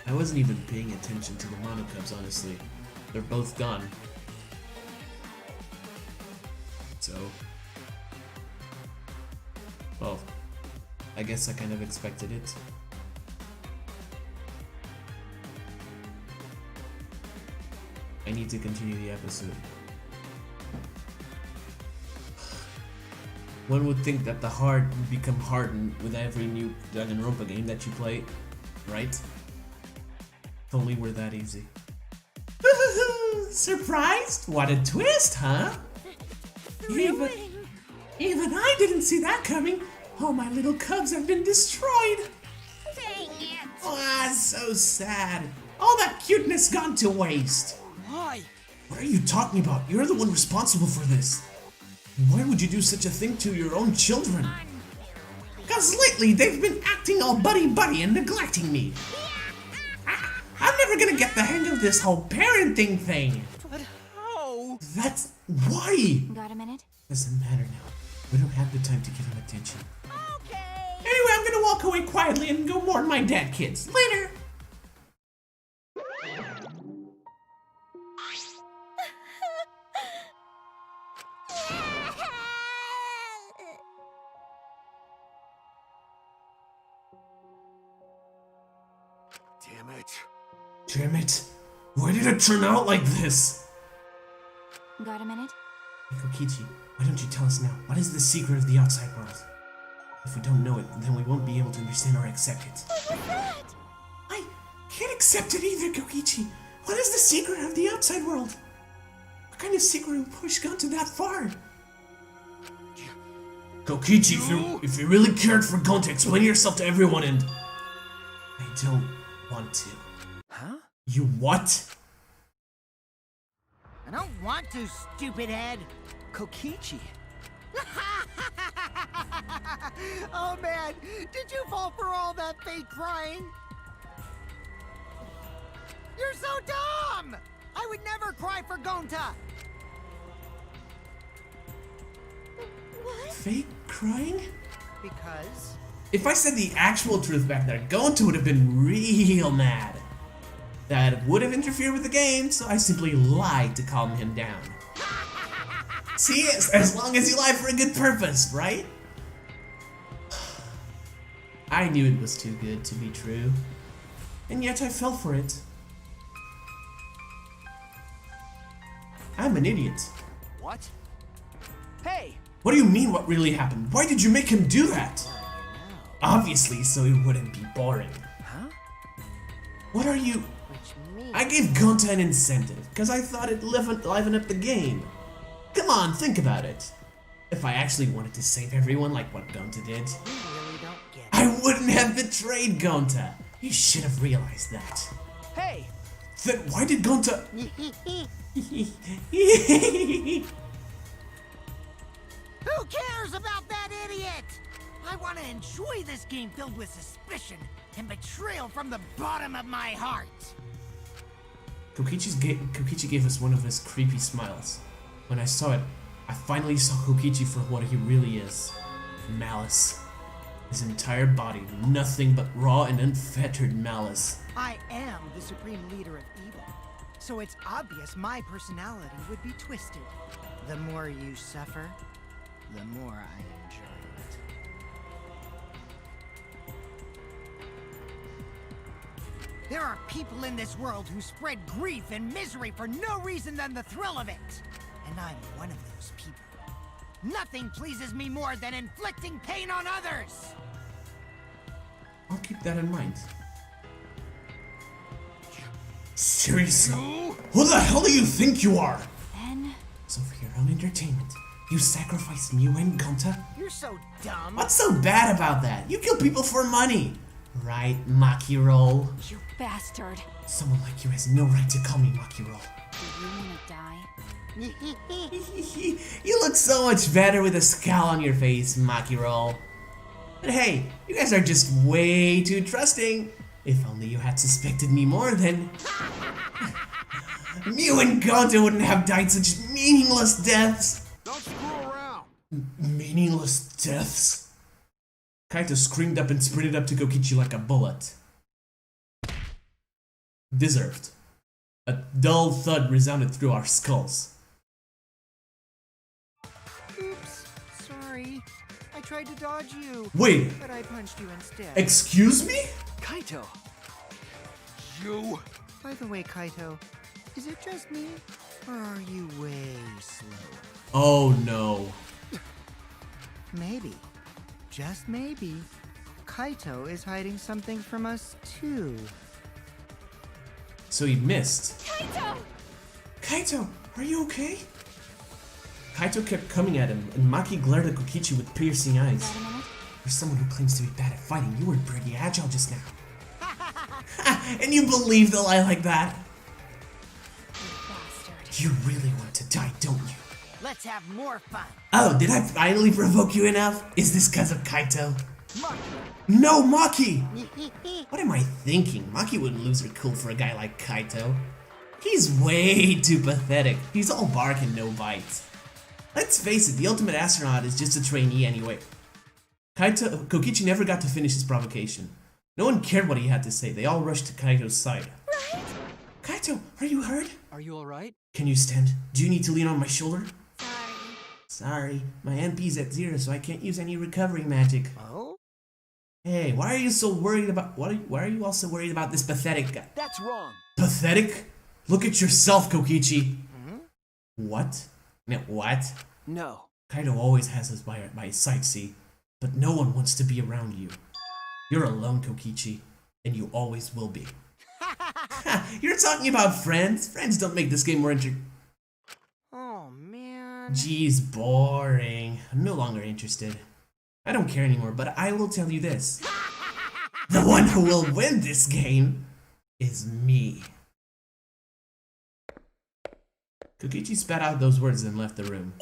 I wasn't even paying attention to the monocubs, honestly. They're both gone. So... well, I guess I kind of expected it. I need to continue the episode. One would think that the hard would become hardened with every new Danganronpa game that you play, right? If only were that easy. Surprised? What a twist, huh? Even I didn't see that coming. All my little cubs have been destroyed. Dang it! Ah, so sad. All that cuteness gone to waste. Why? What are you talking about? You're the one responsible for this. Why would you do such a thing to your own children? Because lately they've been acting all buddy-buddy and neglecting me. I'm never gonna get the hang of this whole parenting thing. But how? That's why. Got a minute? Doesn't matter now. We don't have the time to give him attention. Okay. Anyway, I'm gonna walk away quietly and go mourn my dad kids. Later. Damn it. Damn it. Why did it turn out like this? Got a minute? Hey, Kokichi, why don't you tell us now? What is the secret of the outside world? If we don't know it, then we won't be able to understand or accept it. What was that? I can't accept it either, Kokichi. What is the secret of the outside world? What kind of secret would push Gonta that far? Kokichi, if you really cared for Gonta, explain yourself to everyone and... I don't want to. Huh? You what? I don't want to, stupid head. Kokichi. Oh man, did you fall for all that fake crying? You're so dumb! I would never cry for Gonta! What? Fake crying? Because? If I said the actual truth back there, Gonta would have been real mad. That would have interfered with the game, so I simply lied to calm him down. See, as long as you lie for a good purpose, right? I knew it was too good to be true, and yet I fell for it. I'm an idiot. What? Hey! What do you mean what really happened? Why did you make him do that? Obviously, so it wouldn't be boring. Huh? What are you... Which means... I gave Gonta an incentive, because I thought it'd liven up the game. Come on, think about it. If I actually wanted to save everyone like what Gonta did, You really don't get it. I wouldn't have betrayed Gonta. You should have realized that. Hey! Then why did Gonta... Who cares about that idiot? I want to enjoy this game filled with suspicion and betrayal from the bottom of my heart. Kokichi gave us one of his creepy smiles. When I saw it, I finally saw Kokichi for what he really is. Malice. His entire body, nothing but raw and unfettered malice. I am the supreme leader of evil, so it's obvious my personality would be twisted. The more you suffer, the more I enjoy it. There are people in this world who spread grief and misery for no reason than the thrill of it. And I'm one of those people. Nothing pleases me more than inflicting pain on others! I'll keep that in mind. Seriously? Who the hell do you think you are? Then... So for your own entertainment, you sacrificed me and Gonta? You're so dumb. What's so bad about that? You kill people for money. Right, Makiro? You bastard. Someone like you has no right to call me Makiro. Do you want to die? You look so much better with a scowl on your face, Makiro. But hey, you guys are just way too trusting. If only you had suspected me more, then... you and Gonta wouldn't have died such meaningless deaths. Don't screw around. Meaningless deaths? Kaito screamed up and sprinted up to Kokichi like a bullet. Deserved. A dull thud resounded through our skulls. Oops, sorry. I tried to dodge you. Wait, But I punched you instead. excuse me? Kaito! You. By the way, Kaito, is it just me? Or are you way slow? Oh no. Maybe, just maybe, Kaito is hiding something from us too. So he missed. Kaito! Kaito, are you okay? Kaito kept coming at him, and Maki glared at Kokichi with piercing eyes. Got a minute? For someone who claims to be bad at fighting, you were pretty agile just now. And you believed a lie like that? You bastard. You really want to die, don't you? Let's have more fun. Oh, did I finally provoke you enough? Is this because of Kaito? Maki. No, Maki! What am I thinking? Maki wouldn't lose her cool for a guy like Kaito. He's way too pathetic. He's all bark and no bite. Let's face it, the ultimate astronaut is just a trainee anyway. Kokichi never got to finish his provocation. No one cared what he had to say. They all rushed to Kaito's side. Right? Kaito, are you hurt? Are you alright? Can you stand? Do you need to lean on my shoulder? Sorry. Sorry, my MP's at 0, so I can't use any recovery magic. Oh? Hey, why are you so worried about why are you also worried about this pathetic guy? That's wrong. Pathetic? Look at yourself, Kokichi. What? No, what? No. Kaido always has us by his side, see? But no one wants to be around you. You're alone, Kokichi, and you always will be. You're talking about friends? Friends don't make this game more Oh, man. Jeez, boring. I'm no longer interested. I don't care anymore, but I will tell you this. The one who will win this game is me. Kokichi spat out those words and left the room.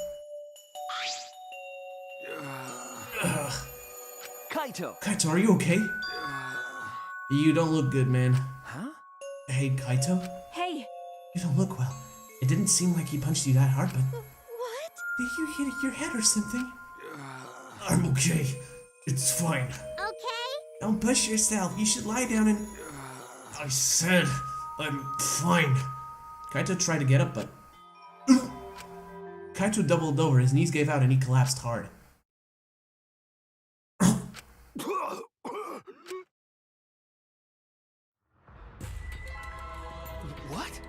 Kaito! Kaito, are you okay? You don't look good, man. Huh? Hey, Kaito? Hey, You don't look well. It didn't seem like he punched you that hard, but... what? Did you hit your head or something? I'm okay. It's fine. Okay? Don't push yourself. You should lie down and... I said I'm fine. Kaito tried to get up, but... Kaito doubled over, his knees gave out, and he collapsed hard. What?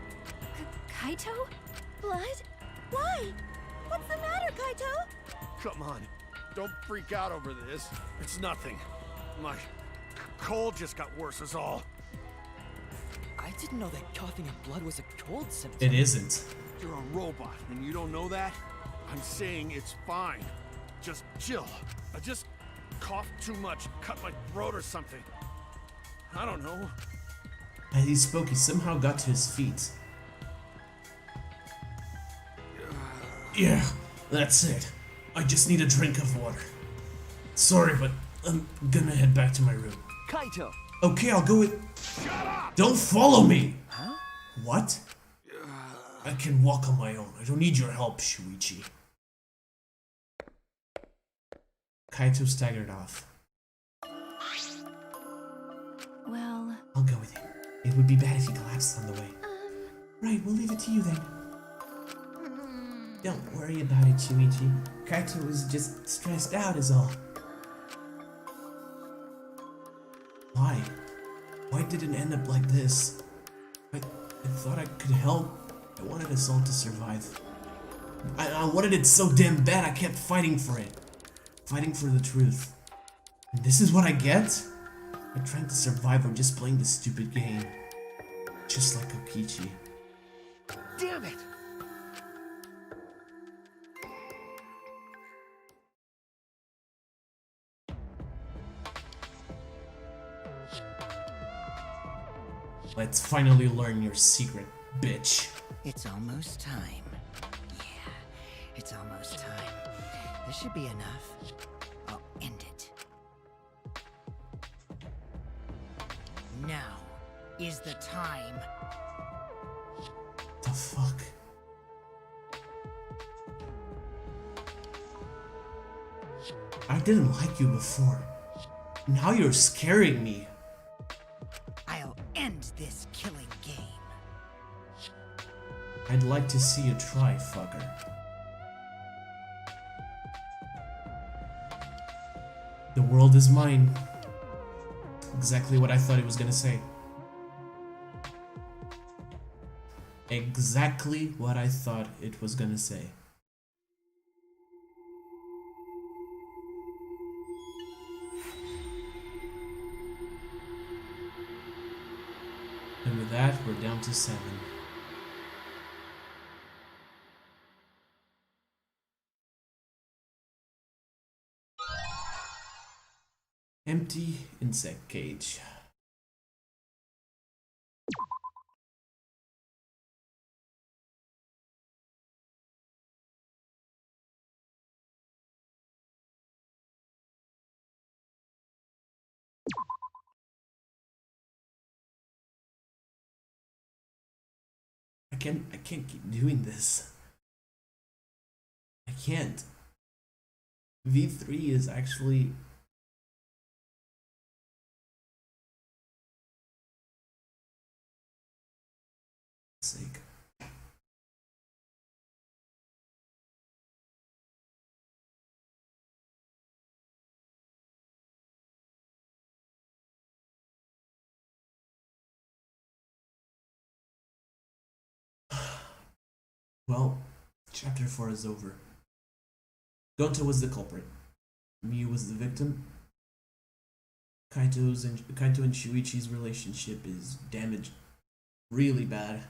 Kaito? Blood? Why? What's the matter, Kaito? Come on. Don't freak out over this. It's nothing. My cold just got worse is all. I didn't know that coughing up blood was a cold symptom. It isn't. You're a robot and you don't know that? I'm saying it's fine. Just chill. I just coughed too much, cut my throat or something. I don't know. As he spoke, he somehow got to his feet. Yeah, that's it. I just need a drink of water. Sorry, but I'm gonna head back to my room. Kaito! Okay, I'll go with... Don't follow me! Huh? What? I can walk on my own. I don't need your help, Shuichi. Kaito staggered off. Well, I'll go with you. It would be bad if he collapsed on the way. Right, we'll leave it to you then. Don't worry about it, Shuichi. Kaito was just stressed out is all. Why? Why did it end up like this? I thought I could help. I wanted us all to survive. I wanted it so damn bad I kept fighting for it. Fighting for the truth. And this is what I get? I'm trying to survive or just playing this stupid game. Just like Kokichi. Damn it! Let's finally learn your secret, bitch. It's almost time. Yeah, it's almost time. This should be enough. I'll end it. Now is the time. The fuck? I didn't like you before. Now you're scaring me. I'll end this killing game. I'd like to see you try, fucker. The world is mine. Exactly what I thought it was gonna say. Exactly what I thought it was gonna say. And with that, we're down to 7. Empty insect cage. can't keep doing this. I can't. V3 is actually sake. Well, chapter 4 is over. Gonta was the culprit. Miu was the victim. Kaito and Shuichi's relationship is damaged really bad.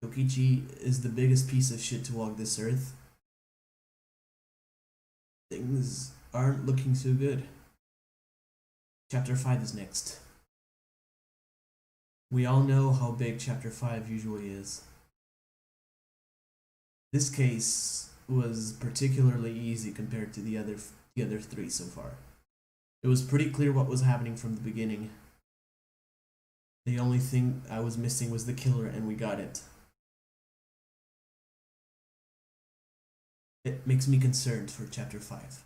Kokichi is the biggest piece of shit to walk this earth. Things aren't looking so good. Chapter 5 is next. We all know how big Chapter 5 usually is. This case was particularly easy compared to the other three so far. It was pretty clear what was happening from the beginning. The only thing I was missing was the killer, and we got it. It makes me concerned for Chapter 5.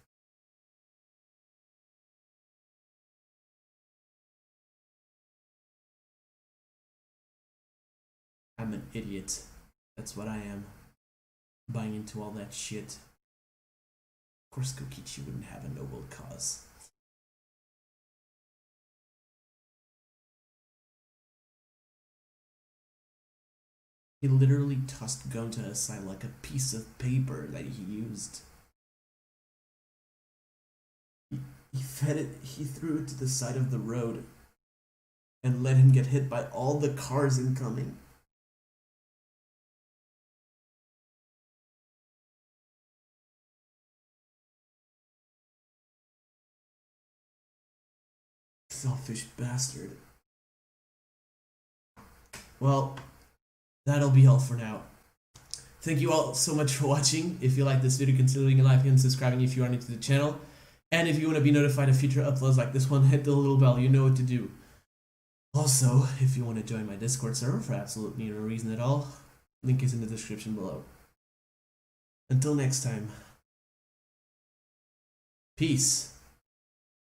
I'm an idiot. That's what I am. Buying into all that shit. Of course Kokichi wouldn't have a noble cause. He literally tossed Gonta aside like a piece of paper that he used. He fed it, he threw it to the side of the road and let him get hit by all the cars incoming. Selfish bastard. Well, that'll be all for now. Thank you all so much for watching. If you like this video, consider leaving a like and subscribing if you are new to the channel. And if you want to be notified of future uploads like this one, hit the little bell. You know what to do. Also, if you want to join my Discord server for absolutely no reason at all, link is in the description below. Until next time. Peace.